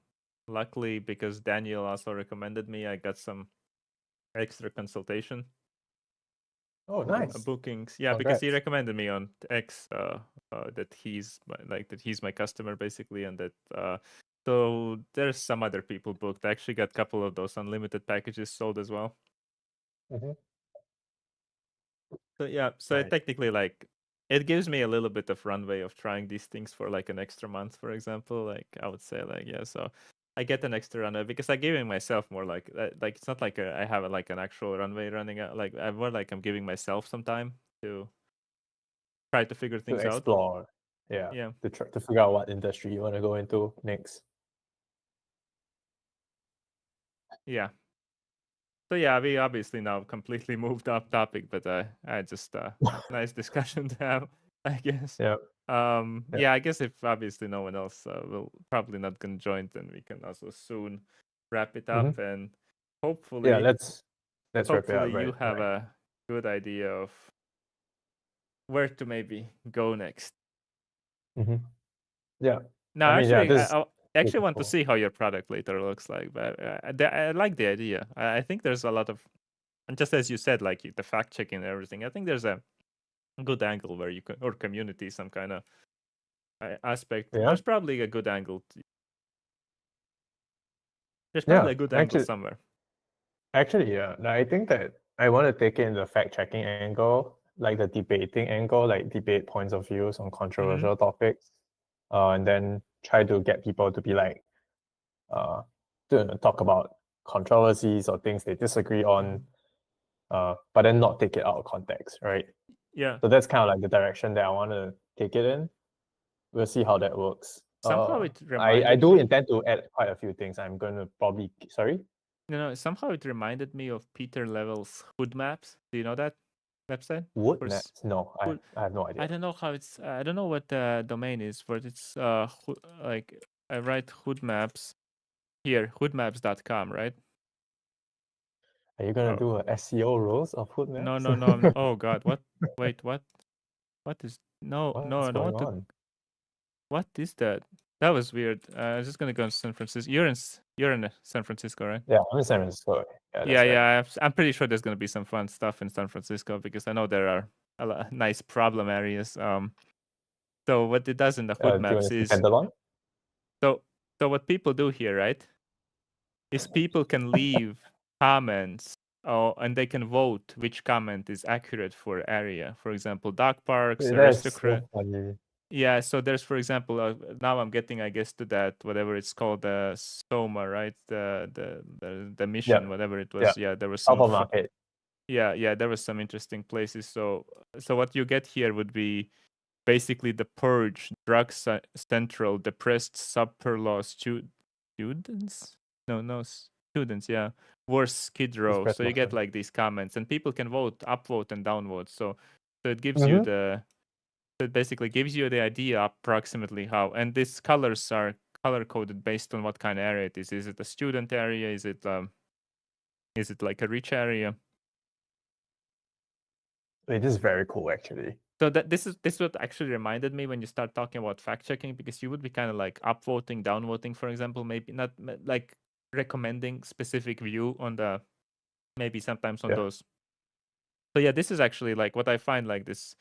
luckily because Daniel also recommended me, I got some extra consultation Oh, nice. bookings. Yeah, because he Congrats. recommended me on X that he's my customer basically, and that so there's some other people booked. I actually got a couple of those unlimited packages sold as well. Mhm. So yeah, so it Nice. technically like it gives me a little bit of runway of trying these things for like an extra month, for example. Like I would say like yeah, so I get an extra runway because I'm giving myself more like it's not like I have like an actual runway running out. Like I'm more like I'm giving myself some time to try to figure To things out. explore. Yeah. Yeah, To figure out what industry you want to go into next. yeah. So yeah, we obviously now completely moved off topic, but I just nice discussion to have, I guess. Yeah. Yeah. Yeah, I guess if obviously no one else will probably not gonna join, then we can also soon wrap it up Mhm. and Yeah, hopefully let's wrap it up, you right? have a good idea of where to maybe go next. Mhm. Yeah. No, I mean, yeah, actually, this is I actually super want to cool. see how your product later looks like, but I like the idea. I think there's a lot of, and just as you said, like the fact checking and everything. I think there's a good angle where you can, or community, some kind of aspect. Yeah. There's probably a good angle. There's Yeah. probably a good angle somewhere. Actually, yeah. Like, I think that I want to take it in the fact-checking angle, like the debating angle, like debate points of views on Mm-hmm. controversial topics, and then try to get people to be like, uh, to talk about controversies or things they disagree on, but then not take it out of context, right? Yeah. So that's kind of like the direction that I want to take it in. We'll see how that works. somehow it I reminded do me. intend to add quite a few things. I'm gonna probably sorry, Somehow it reminded me of Peter Level's Hood Maps. Do you know that website? wood For maps. No, Hood, I have no I idea. don't know how it's. I don't know what the domain is, but it's like I write Hood Maps here, hoodmaps.com, right? Are you gonna Oh do a SEO rules of hood no maps? no no! Oh God, what? Wait, what? What is? No no! What's I don't going want to. on? What is that? That was weird. I was just gonna go to San Francisco. You're in San Francisco, right? Yeah, I'm in San Francisco. Yeah, Yeah, that's right. yeah. I'm pretty sure there's gonna be some fun stuff in San Francisco because I know there are a lot nice problem areas. So what it does in the hood Do you want maps to see is Pendulum? so what people do here, right? Is people can leave comments, and they can vote which comment is accurate for area. For example, dog parks, That's aristocrat. so funny. Yeah, so there's, for example, now I'm getting, I guess, to that whatever it's called, the Soma, right? The mission, Yep, whatever it was. yep. Yeah, there was some. Alpha market. Yeah, there was some interesting places. So what you get here would be basically the purge, drug central, depressed subper law students. No, students. Yeah, worse Skid Just Row. press So you get button. like these comments, and people can vote, upvote, and downvote. So it gives you Mm-hmm. the so it basically gives you the idea approximately how, and these colors are color coded based on what kind of area it is. Is it a student area? Is it like a rich area? It is very cool, actually. So that this what actually reminded me when you start talking about fact checking, because you would be kind of like upvoting, downvoting, for example, maybe not like recommending specific view on the maybe sometimes on Yeah. those. So yeah, this is actually like what I find like this,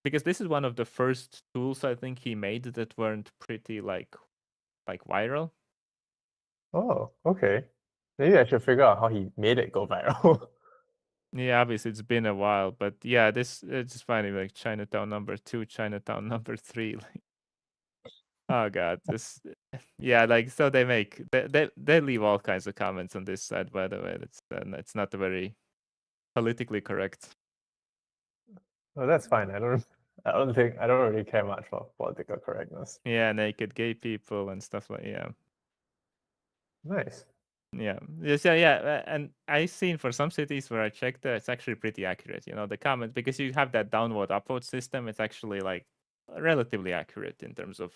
because this is one of the first tools I think he made that weren't pretty like viral. Oh, okay. Maybe I should figure out how he made it go viral. Yeah, obviously it's been a while, but yeah, this it's just funny like Chinatown number 2, Chinatown number 3. Like, oh god, this yeah, like so they leave all kinds of comments on this side. By the way, it's not very politically correct. Well, that's fine. I don't really care much for political correctness. Yeah, naked gay people and stuff like yeah. Nice. Yeah. Yes, yeah. And I seen for some cities where I checked, it's actually pretty accurate. The comment, because you have that downvote upvote system. It's actually like relatively accurate in terms of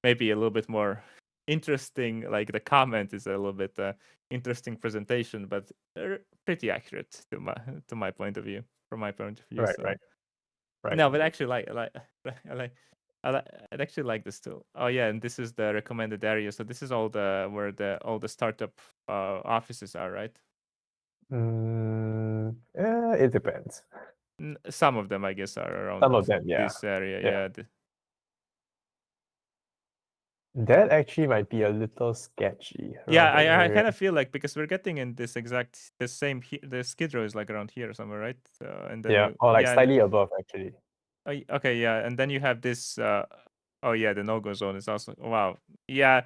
maybe a little bit more interesting. Like the comment is a little bit interesting presentation, but pretty accurate to my point of view, from my point of view. Right, So right, right. no, but actually, I like. I'd actually like this too. Oh yeah, and this is the recommended area. So this is all the where all the startup offices are, right? It depends. Some of them, I guess, are around Some of them, yeah. this area. Yeah. Yeah, That actually might be a little sketchy yeah. around that I area. kind of feel like, because we're getting in this exact the same. The Skid Row is like around here somewhere, right? And then Yeah, or like yeah, and slightly above, actually. okay, yeah, and then you have this. Oh yeah, the no-go zone is also, wow. Yeah.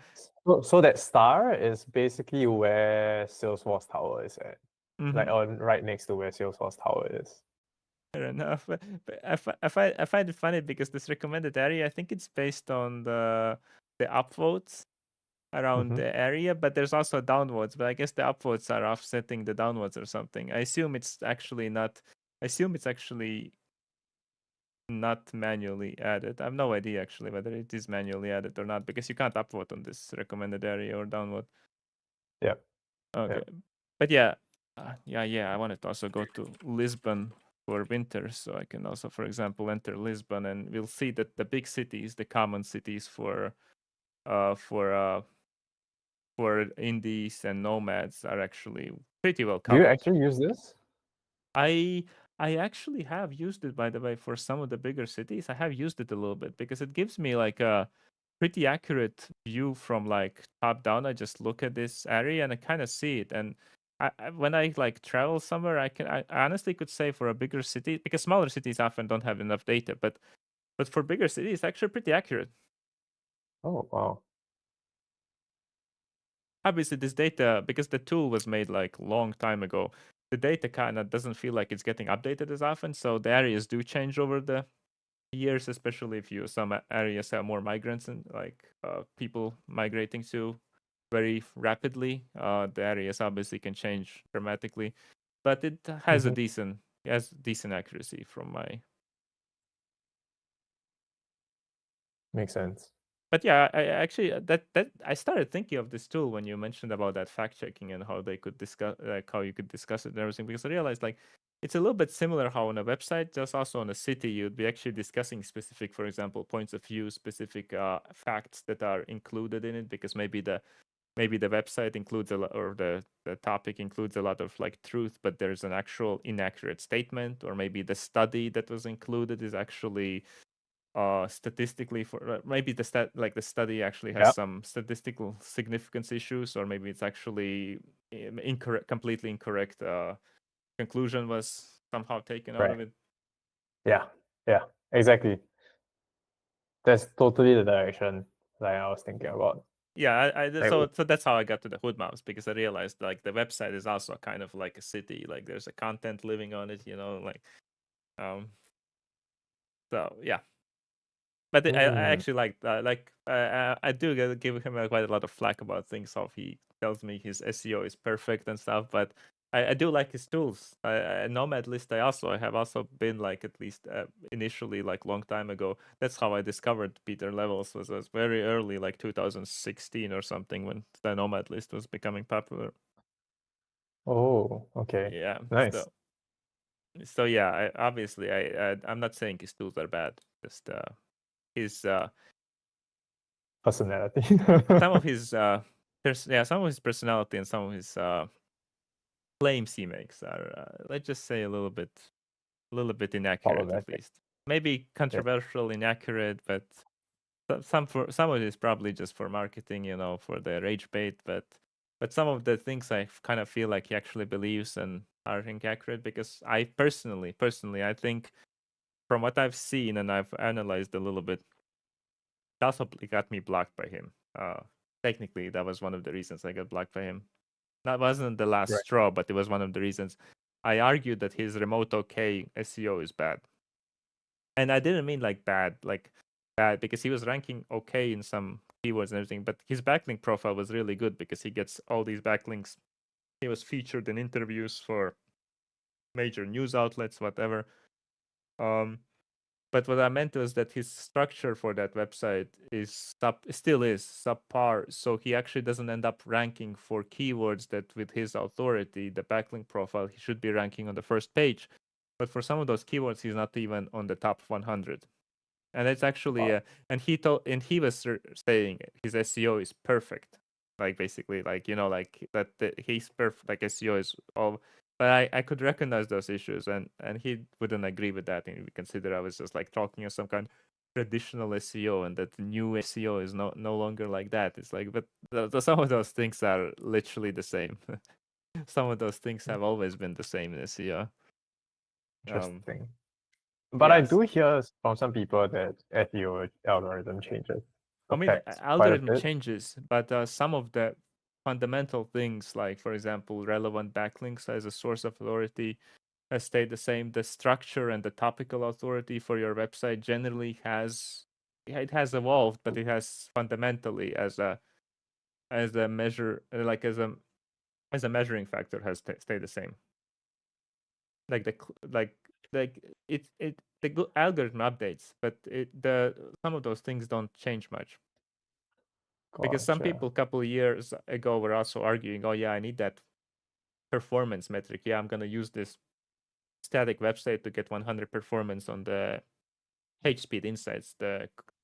So that star is basically where Salesforce Tower is at. Like Mm-hmm. on right next to where Salesforce Tower is. Fair enough. But I find it funny because this recommended area, I think it's based on the upvotes around Mm-hmm. the area, but there's also downvotes. But I guess the upvotes are offsetting the downvotes or something. I assume it's actually not. I assume it's actually not manually added. I have no idea actually whether it is manually added or not, because you can't upvote on this recommended area or downvote. Yeah. Okay, Yeah. but yeah, yeah. I wanted to also go to Lisbon for winter, so I can also, for example, enter Lisbon, and we'll see that the big cities, the common cities uh for uh for indies and nomads, are actually pretty well Do you covered. actually use this? I I actually have used it, by the way, for some of the bigger cities. I have used it a little bit because it gives me like a pretty accurate view from like top down. I just look at this area and I kind of see it. And when I like travel somewhere, I honestly could say for a bigger city, because smaller cities often don't have enough data, but for bigger cities, it's actually pretty accurate. Oh, wow. Obviously, this data, because the tool was made like long time ago, the data kind of doesn't feel like it's getting updated as often. So the areas do change over years, especially if some areas have more migrants and like people migrating to very rapidly. The areas obviously can change dramatically, but it has a Mhm. decent accuracy from my. Makes sense. But yeah, I actually that I started thinking of this tool when you mentioned about that fact checking and how they could discuss, like how you could discuss it and everything, because I realized like it's a little bit similar how on a website, just also on a city, you'd be actually discussing specific, for example, points of view, specific facts that are included in it, because maybe the website includes a lot, or the topic includes a lot of like truth, but there's an actual inaccurate statement, or maybe the study that was included is actually statistically for maybe the study actually has Yeah. some statistical significance issues, or maybe it's actually incorrect, completely incorrect conclusion was somehow taken out Right. of it. Yeah. Yeah. Exactly. That's totally the direction like I was thinking about. Yeah, Like, so that's how I got to the hood maps, because I realized like the website is also kind of like a city, like there's a content living on it, like um so yeah. But I mm, actually I do give him quite a lot of flack about things. How he tells me his SEO is perfect and stuff, but I do like his tools. Nomad List, I have also been like, at least initially, like long time ago. That's how I discovered Peter Levels, was very early, like 2016 or something, when the Nomad List was becoming popular. oh, okay. Yeah, Nice. so yeah, obviously I'm not saying his tools are bad. Just his Personality. some of his some of his personality and some of his claims he makes are, let's just say, a little bit inaccurate, at Problematic. least. Maybe Yeah. controversial, inaccurate, but some of it is probably just for marketing, for the rage bait. But some of the things I kind of feel like he actually believes and are inaccurate, because I personally, I think, from what I've seen and I've analyzed a little bit, it also got me blocked by him. Technically, that was one of the reasons I got blocked by him. That wasn't the last Right. straw, but it was one of the reasons. I argued that his remote OK SEO is bad. And I didn't mean like bad, because he was ranking okay in some keywords and everything, but his backlink profile was really good because he gets all these backlinks. He was featured in interviews for major news outlets, whatever. Um, but what I meant was that his structure for that website still is subpar. So he actually doesn't end up ranking for keywords that, with his authority, the backlink profile, he should be ranking on the first page. But for some of those keywords, he's not even on the top 100. And it's actually, Wow. and he was saying his SEO is perfect, like basically, like like that, he's perfect, like SEO is all. But I could recognize those issues, and he wouldn't agree with that, and he would consider I was just like talking of some kind of traditional SEO, and that the new SEO is no longer like that. It's like, but some of those things are literally the same. Some of those things have always been the same in SEO. Interesting. But I Yes. do hear from some people that SEO algorithm changes I mean, affects quite a algorithm bit. changes, but some of the fundamental things, like for example, relevant backlinks as a source of authority, has stayed the same. The structure and the topical authority for your website generally it has evolved, but it has fundamentally, as a measure, like as a measuring factor, has stayed the same. Like the algorithm updates, but the some of those things don't change much. Because some Gotcha. people a couple of years ago were also arguing, oh yeah, I need that performance metric. Yeah, I'm gonna use this static website to get 100 performance on the PageSpeed Insights,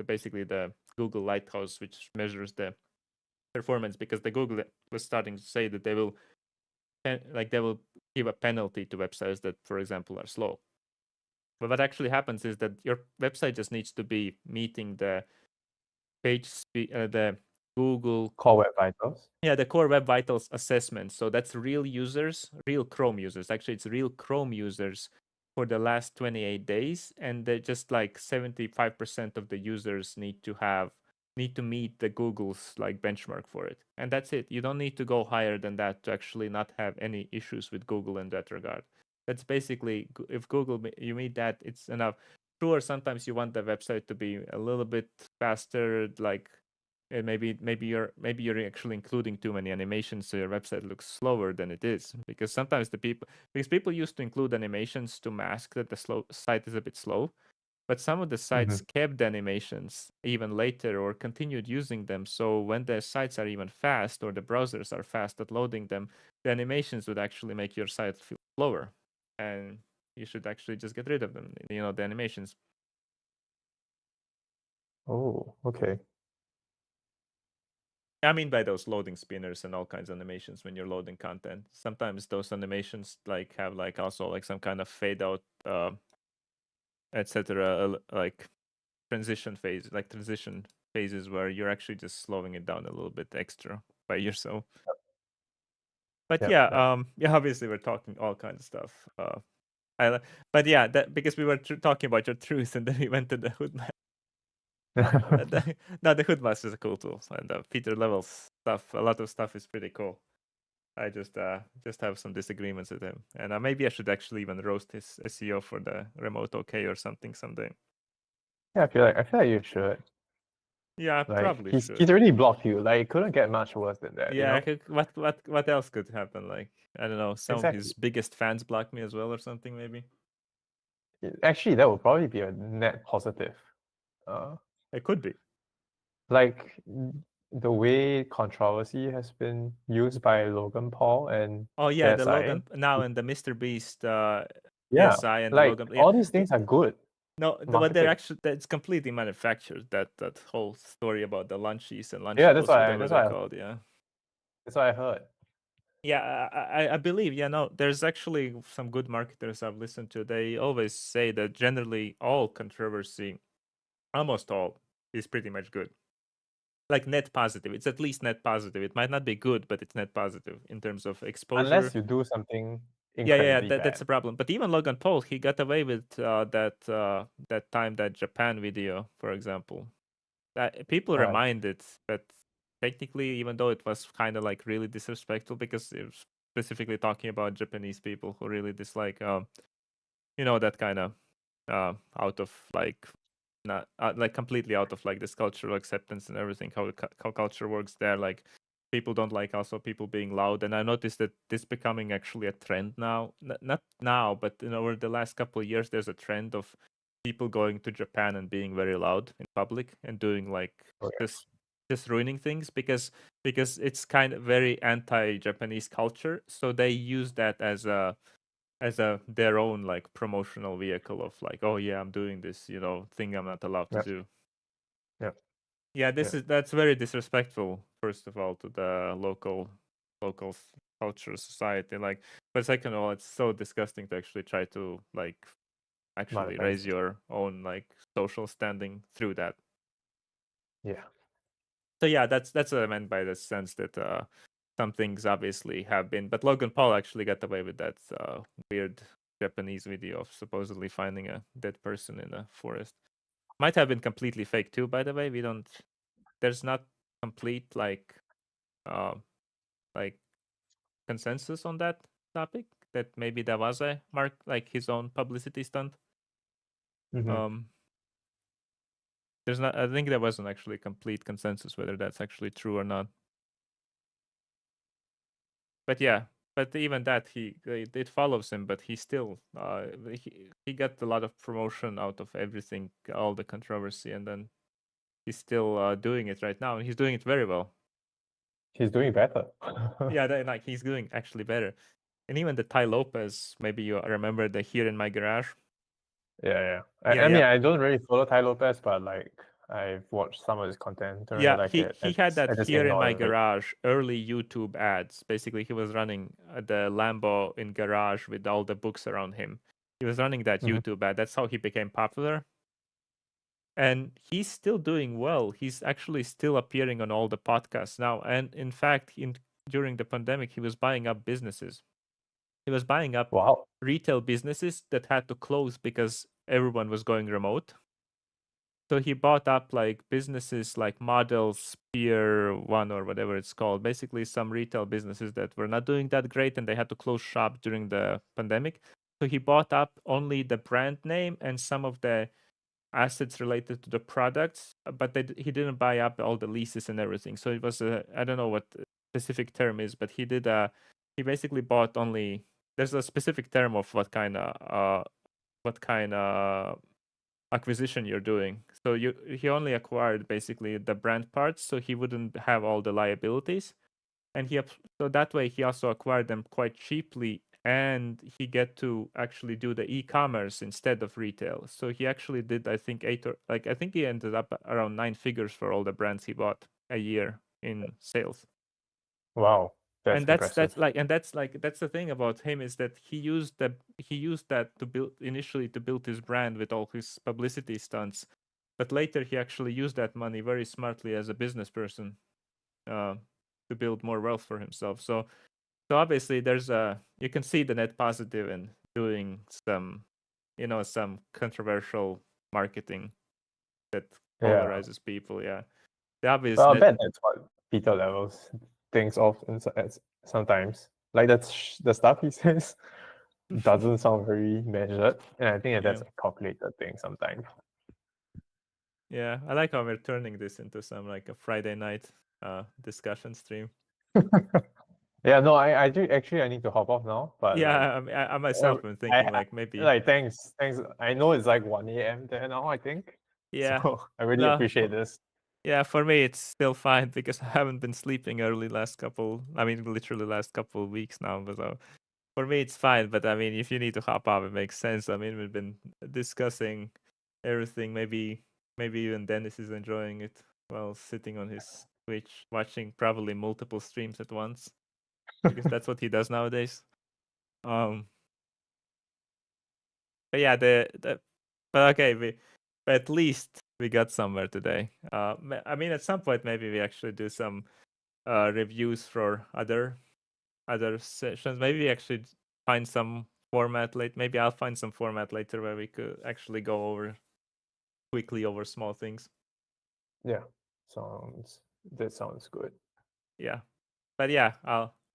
basically the Google Lighthouse, which measures the performance, because the Google was starting to say that they will give a penalty to websites that, for example, are slow. But what actually happens is that your website just needs to be meeting the page speed, the Google. Core Web Vitals. Yeah, the core Web Vitals assessment. So that's real users, real Chrome users. Actually, it's real Chrome users for the last 28 days, and they're just like 75% of the users need to meet the Google's like benchmark for it, and that's it. You don't need to go higher than that to actually not have any issues with Google in that regard. That's basically, if Google you meet that, it's enough. sure, sometimes you want the website to be a little bit faster, like maybe you're actually including too many animations, so your website looks slower than it is. Because sometimes because people used to include animations to mask that the slow site is a bit slow. But some of the sites Mhm. kept the animations even later or continued using them. So when the sites are even fast or the browsers are fast at loading them, the animations would actually make your site feel slower. And you should actually just get rid of them, the animations. Oh, okay. I mean by those loading spinners and all kinds of animations when you're loading content. Sometimes those animations like have like also like some kind of fade out, etc. Like transition phases where you're actually just slowing it down a little bit extra by yourself. But Yep, yeah, yep. obviously we're talking all kinds of stuff. But yeah, that because we were talking about your truth, and then we went to the hood. No, the hood mask is a cool tool, and the feature level stuff. A lot of stuff is pretty cool. I just have some disagreements with him, and maybe I should actually even roast his SEO for the remote OK or something someday. Yeah, I feel like you should. Yeah, I Like probably he's should. already blocked you. Like it couldn't get much worse than that, you Yeah, know? what else could happen? Like, I don't know, some of his Exactly. biggest fans block me as well or something maybe. Actually, that would probably be a net positive. Uh, It could be. like the way controversy has been used by Logan Paul and Oh yeah, the KSI. Logan now and the Mr. Beast Yeah, KSI and the like Logan. Yeah, all these things are good no, what they're marketing. actually that's completely manufactured. That whole story about the lunchies and Yeah, lunchables, whatever they're called. Yeah. that's what I heard. Yeah, I believe. Yeah, no, there's actually some good marketers I've listened to. They always say that generally all controversy, almost all, is pretty much good. Like net positive. It's at least net positive. It might not be good, but it's net positive in terms of exposure. Unless you do something Yeah. incredibly That's bad. a problem. But even Logan Paul, he got away with that Japan video, for example. That people Right. remind it, but technically, even though it was kind of like really disrespectful because it was specifically talking about Japanese people who really dislike, that kind of out of like not like completely out of like this cultural acceptance and everything how culture works there, like people don't like also people being loud. And I noticed that this becoming actually a trend now. Not now, but over the last couple of years there's a trend of people going to Japan and being very loud in public and doing like Oh, just just ruining things because it's kind of very anti-Japanese culture, so they use that as a their own like promotional vehicle of like, oh yeah, I'm doing this thing I'm not allowed to Yep. do. Yep. Yeah, Yep. that's very disrespectful, first of all, to the local culture society, like. But second of all, it's so disgusting to actually try to like actually Monetize. raise your own like social standing through that. Yeah. So yeah, that's what I meant by the sense that some things obviously have been, but Logan Paul actually got away with that weird Japanese video of supposedly finding a dead person in a forest. Might have been completely fake too, by the way. There's not complete uh, like consensus on that topic. That maybe that was a mark like his own publicity stunt. Mm-hmm. Um, there's not. I think there wasn't actually complete consensus whether that's actually true or not. But yeah, but even that it follows him, but he still he got a lot of promotion out of everything, all the controversy, and then he's still doing it right now, and he's doing it very well. He's doing better. Yeah, like he's doing actually better. And even the Ty Lopez, maybe you remember the Here in My Garage. Yeah, yeah. Yeah, I mean, yeah, I don't really follow Ty Lopez, but like I've watched some of his content. Don't really yeah. like He it. he had that I just Here in My ignore it. Garage early YouTube ads. Basically, he was running the Lambo in garage with all the books around him. He was running that Mm-hmm. YouTube ad. That's how he became popular. And he's still doing well. He's actually still appearing on all the podcasts now. And in fact, during the pandemic, he was buying up businesses. He was buying up Wow. retail businesses that had to close because everyone was going remote. So he bought up like businesses like Models, Pier One, or whatever it's called. Basically, some retail businesses that were not doing that great and they had to close shop during the pandemic. So he bought up only the brand name and some of the assets related to the products, but he didn't buy up all the leases and everything. So it was I don't know what the specific term is, but he basically bought only. There's a specific term of what kind of acquisition you're doing. So he only acquired basically the brand parts, so he wouldn't have all the liabilities, and so that way he also acquired them quite cheaply, and he get to actually do the e-commerce instead of retail. So he actually did, I think, I think he ended up around 9 figures for all the brands he bought a year in sales. Wow, that's And impressive. that's the thing about him, is that he used that to build initially to build his brand with all his publicity stunts, but later he actually used that money very smartly as a business person, uh, to build more wealth for himself. So obviously you can see the net positive in doing some some controversial marketing that Yeah. polarizes people. Yeah, the obvious Well, I net. bet that's what Peter Levels thinks of sometimes. Like the stuff he says doesn't sound very measured, and I think that Yeah. that's a calculated thing sometimes. Yeah, I like how we're turning this into some like a Friday night discussion stream. Yeah, no, I do actually I need to hop off now, but Yeah, like I myself am thinking like maybe. like thanks. I know it's like 1 a.m. there now, I think. Yeah, So I really no, appreciate this. yeah, for me it's still fine because I haven't been sleeping early last couple. I mean, literally last couple of weeks now. But so for me it's fine. But I mean, if you need to hop off, it makes sense. I mean, we've been discussing everything. Maybe even Dennis is enjoying it while sitting on his Twitch, watching probably multiple streams at once, because that's what he does nowadays. Um, but yeah, but okay, but at least we got somewhere today. I mean, at some point maybe we actually do some reviews for other sessions. Maybe we actually find some format late. Maybe I'll find some format later where we could actually go quickly over small things. Yeah, that sounds good. Yeah, but yeah,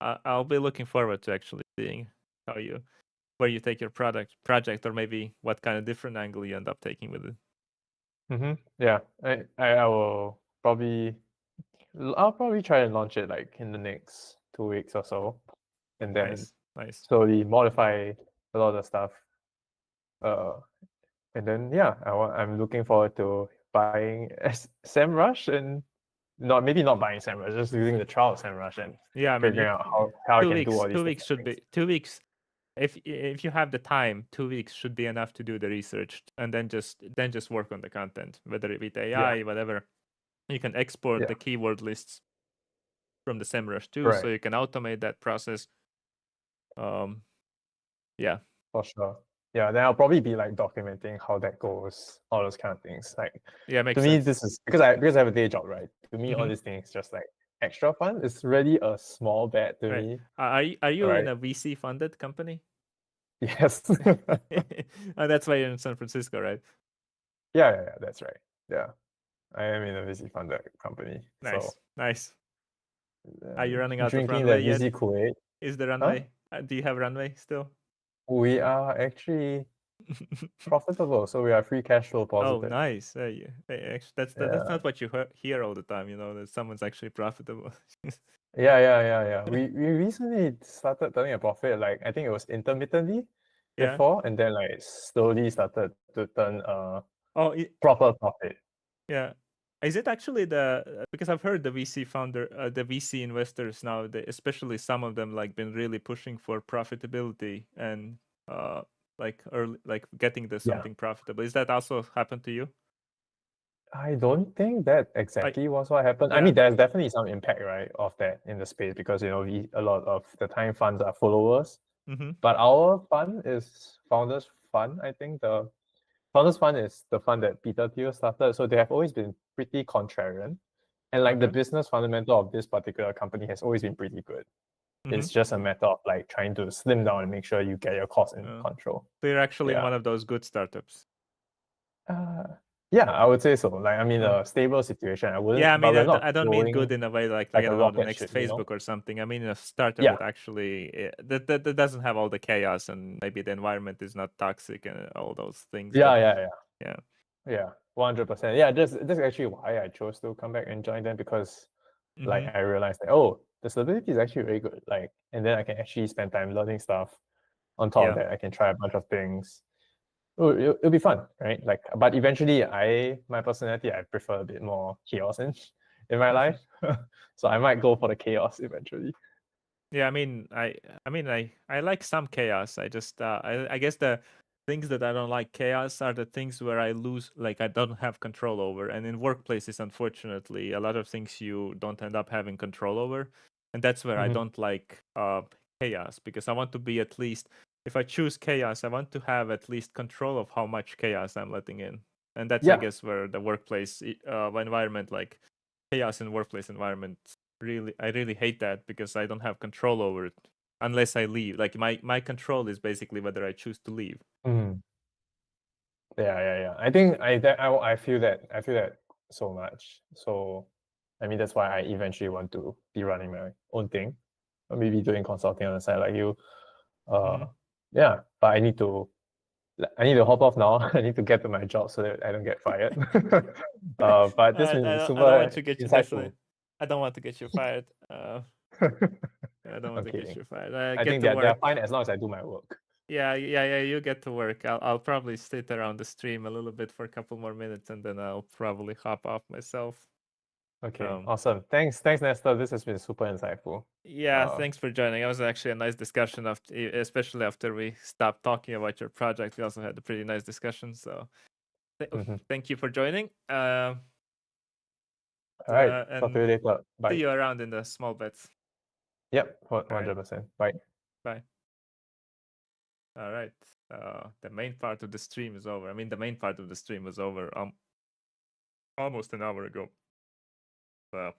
I'll be looking forward to actually seeing where you take your project, or maybe what kind of different angle you end up taking with it. Yeah, I will I'll probably try and launch it like in the next 2 weeks or so, and then Nice. slowly modify a lot of the stuff. And then yeah, I'm looking forward to buying SEMrush, and maybe not buying SEMrush, just using the trial of SEMrush and Yeah, I mean, figuring out how I two can do weeks. all these 2 weeks should different be things. 2 weeks. If you have the time, 2 weeks should be enough to do the research, and then just work on the content, whether it be Yeah, AI, whatever. You can export yeah, the keyword lists from the SEMrush too, so right, you can automate that process. Um, yeah, for sure. Yeah, then I'll probably be like documenting how that goes, all those kind of things. Like yeah, to makes me, sense. this is because I have a day job, right? To me, all Mm-hmm. these things just like extra fun. It's really a small bet to Right. me, Are you in right? a VC funded company? Yes. That's why you're in San Francisco, right? Yeah, that's right. Yeah, I am in a VC funded company, so Nice. Are you running out of drinking that runway yet? VC Kool-Aid. Is the Huh? runway? Do you have runway still? We are actually profitable, so we are free cash flow Oh, positive. nice. Yeah. Actually, that's Yeah, not what you hear all the time. That someone's actually profitable. yeah. We recently started turning a profit. Like I think it was intermittently Yeah. before, and then like slowly started to turn Oh, proper profit. yeah. Is it actually because I've heard the VC investors now, especially some of them, like been really pushing for profitability and like early, like getting the Yeah, something profitable. Is that also happened to you? I don't think that I exactly was what happened. I Yeah. mean, there's definitely some impact, right, of that in the space because a lot of the time funds are followers. Mm-hmm. But our fund is Founders Fund. I think the Founders Fund is the fund that Peter Thiel started. So they have always been pretty contrarian. And like the Okay. business fundamental of this particular company has always been pretty good. Mm-hmm. It's just a matter of like trying to slim down and make sure you get your costs in control. So you're actually in Yeah. one of those good startups. Uh, yeah, I would say so. Like, I mean, a stable situation. I Yeah, wouldn't, I but mean, we're not I don't mean good growing in a way like like I a don't know, the rocket next ship. Facebook or something. I mean, a startup Yeah, that actually that doesn't have all the chaos, and maybe the environment is not toxic and all those things. But yeah. yeah, Yeah, 100%. Yeah, that's actually why I chose to come back and join them because like Mm-hmm. I realized that oh, the stability is actually very good. Like, and then I can actually spend time learning stuff. On top of Yeah. that, I can try a bunch of things. Oh, it'll be fun, right? Like, but eventually, my personality, I prefer a bit more chaos in my life, so I might go for the chaos eventually. Yeah, I like some chaos. I just I guess the things that I don't like chaos are the things where I lose, like I don't have control over. And in workplaces, unfortunately, a lot of things you don't end up having control over, and that's where I Mhm. don't like chaos, because I want to be at least, if I choose chaos, I want to have at least control of how much chaos I'm letting in. And that's, I Yeah. guess, where the workplace environment, like chaos in workplace environment, really, I really hate that, because I don't have control over it unless I leave. Like my control is basically whether I choose to leave. Mhm. Yeah. I think I feel that so much. So, I mean, that's why I eventually want to be running my own thing, or maybe doing consulting on the side like you. Mm-hmm. Yeah, but I need to hop off now. I need to get to my job so that I don't get fired. But this has been I don't want super to get you, definitely. insightful. I don't want to get you fired. I don't want I'm to get kidding. you fired. I Get think to they're work. fine as long as I do my work. Yeah. You get to work. I'll probably sit around the stream a little bit for a couple more minutes, and then I'll probably hop off myself. Okay, Um, awesome. Thanks, Nestor. This has been super insightful. Yeah, Uh, thanks for joining. It was actually a nice discussion, after, especially after we stopped talking about your project. We also had a pretty nice discussion. So mhm. thank you for joining. All right. Talk to And you later. see Bye. you around in the small bets. Yep, All right, 100%. Bye. bye. All right. The main part of the stream is over. I mean, the main part of the stream was over almost an hour ago. Well,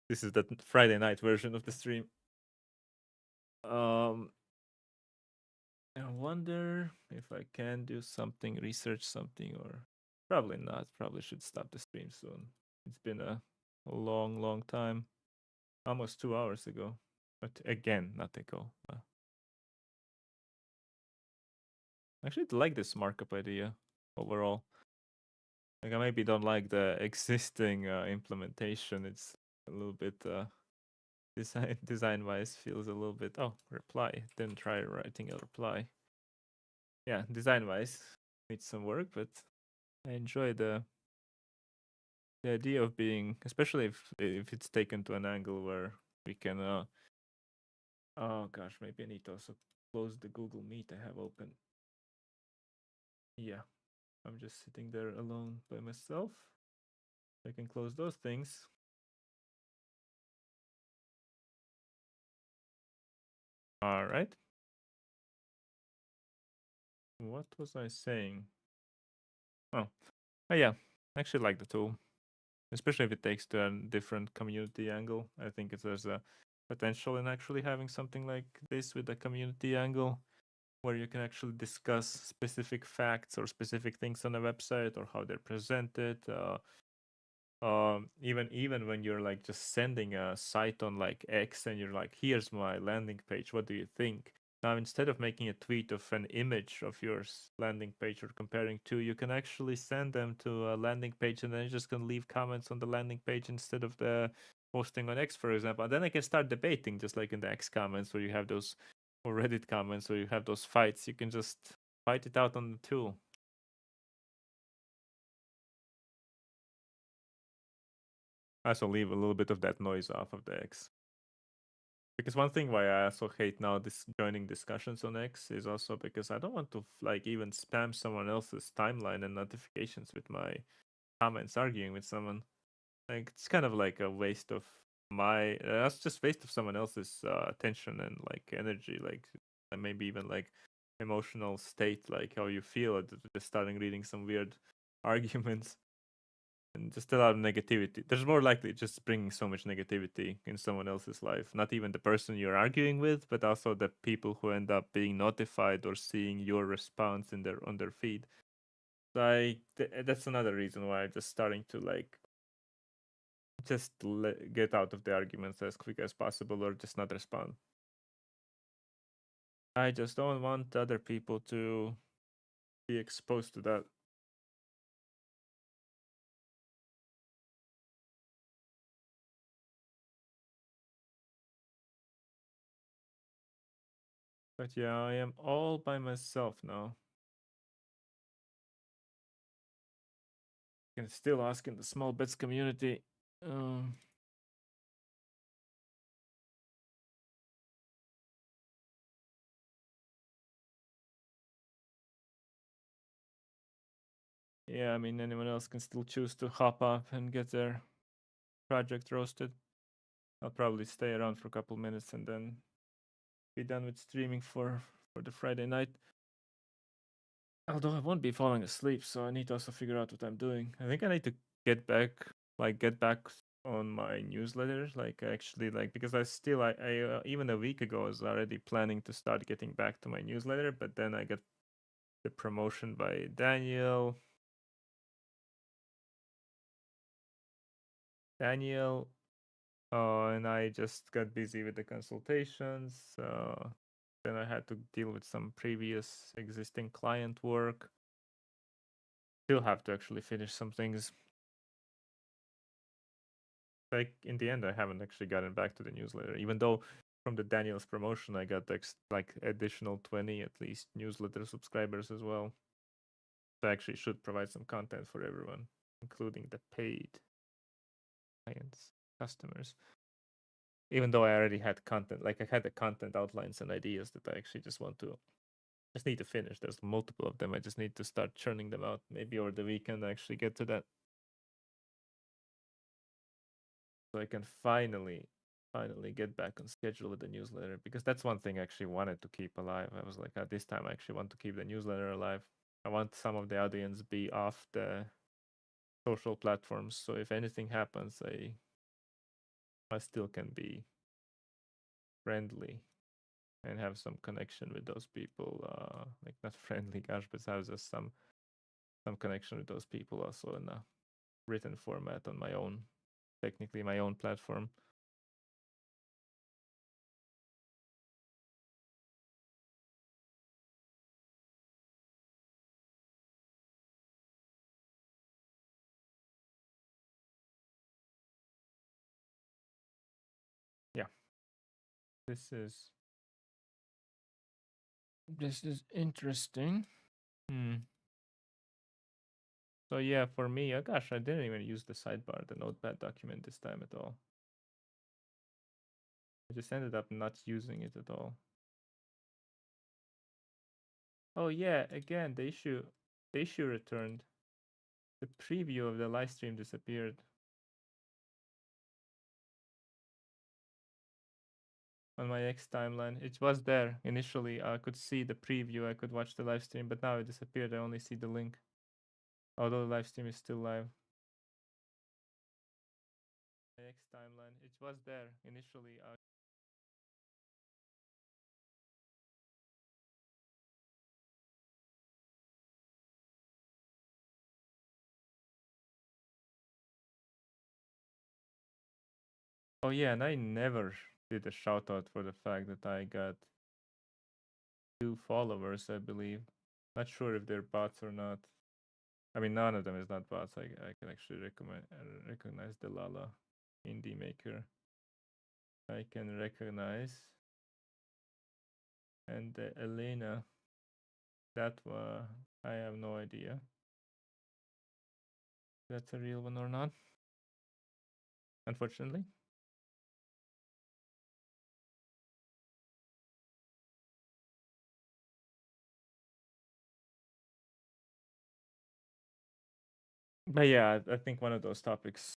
this is the Friday night version of the stream. I wonder if I can do something, research something, or probably not. Probably should stop the stream soon. It's been a long time. Almost 2 hours ago. But again, not ago. Actually, I like this markup idea overall. Like, I maybe don't like the existing implementation. It's a little bit design wise feels a little bit. Oh, reply. Didn't try writing a reply. Yeah, design wise needs some work, but I enjoy the idea of being, especially if it's taken to an angle where we can. Oh gosh, maybe I need to also close the Google Meet I have open. Yeah, I'm just sitting there alone by myself. I can close those things. All right. What was I saying? Oh, yeah. I actually like the tool, especially if it takes to a different community angle. I think there's a potential in actually having something like this with a community angle, where you can actually discuss specific facts or specific things on a website or how they're presented. Even when you're like just sending a site on like X and you're like, here's my landing page, what do you think? Now, instead of making a tweet of an image of your landing page or comparing two, you can actually send them to a landing page, and then you just can leave comments on the landing page instead of the posting on X, for example. And then I can start debating, just like in the X comments where you have those, or Reddit comments where you have those fights. You can just fight it out on the tool. I also leave a little bit of that noise off of the X. Because one thing why I also hate now this joining discussions on X is also because I don't want to like even spam someone else's timeline and notifications with my comments arguing with someone. Like, it's kind of like a waste of my that's just waste of someone else's attention and like energy, like, and maybe even like emotional state, like how you feel at just starting reading some weird arguments. And just a lot of negativity. There's more likely just bringing so much negativity in someone else's life. Not even the person you're arguing with, but also the people who end up being notified or seeing your response in their on their feed. So that's another reason why I'm just starting to like just get out of the arguments as quick as possible, or just not respond. I just don't want other people to be exposed to that. But yeah, I am all by myself now. You can still ask in the small bets community. Yeah, I mean, anyone else can still choose to hop up and get their project roasted. I'll probably stay around for a couple minutes and then be done with streaming for the Friday night. Although I won't be falling asleep, so I need to also figure out what I'm doing. I think I need to get back on my newsletters, because I even a week ago I was already planning to start getting back to my newsletter, but then I got the promotion by Daniel, and I just got busy with the consultations. Then I had to deal with some previous existing client work. Still have to actually finish some things. Like in the end, I haven't actually gotten back to the newsletter, even though from the Daniel's promotion I got like additional 20 at least newsletter subscribers as well. So I actually should provide some content for everyone, including the paid clients, customers. Even though I already had content, like I had the content outlines and ideas that I actually just need to finish. There's multiple of them. I just need to start churning them out. Maybe over the weekend I actually get to that. So I can finally get back on schedule with the newsletter, because that's one thing I actually wanted to keep alive. I was like, at this time I actually want to keep the newsletter alive. I want some of the audience be off the social platforms, so if anything happens, I still can be friendly and have some connection with those people. Like not friendly, gosh, but have just some connection with those people also in a written format on my own, technically my own platform. Yeah, this is interesting. So yeah, for me, gosh, I didn't even use the sidebar, the notepad document this time at all. I just ended up not using it at all. Oh yeah, again, the issue returned. The preview of the live stream disappeared. On my X timeline, it was there initially. I could see the preview, I could watch the live stream, but now it disappeared. I only see the link, although the live stream is still live. My X timeline, it was there initially. Oh yeah, and I never did a shout out for the fact that I got 2 followers, I believe. Not sure if they're bots or not. I mean, none of them is not bots. I can actually recognize the Lala indie maker. I can recognize, and Elena. That I have no idea. If that's a real one or not. Unfortunately. But yeah, I think one of those topics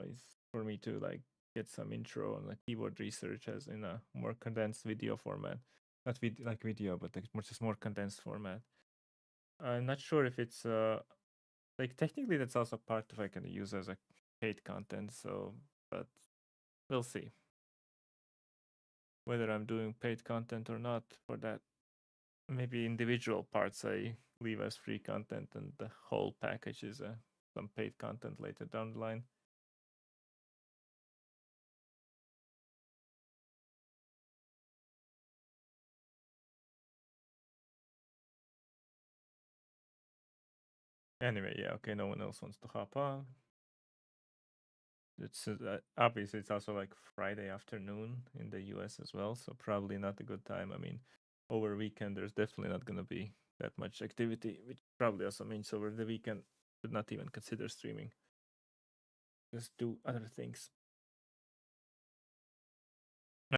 is for me to like get some intro on like keyword research as in a more condensed video format. Not like video, but like just more condensed format. I'm not sure if it's like technically that's also part of I can use as a paid content. So, but we'll see whether I'm doing paid content or not for that. Maybe individual parts I leave as free content, and the whole package is some paid content later down the line. Anyway, yeah, okay, no one else wants to hop on. It's obviously it's also like Friday afternoon in the US as well, so probably not a good time. I mean, over weekend there's definitely not going to be that much activity, which probably also means over the weekend should not even consider streaming. Just do other things.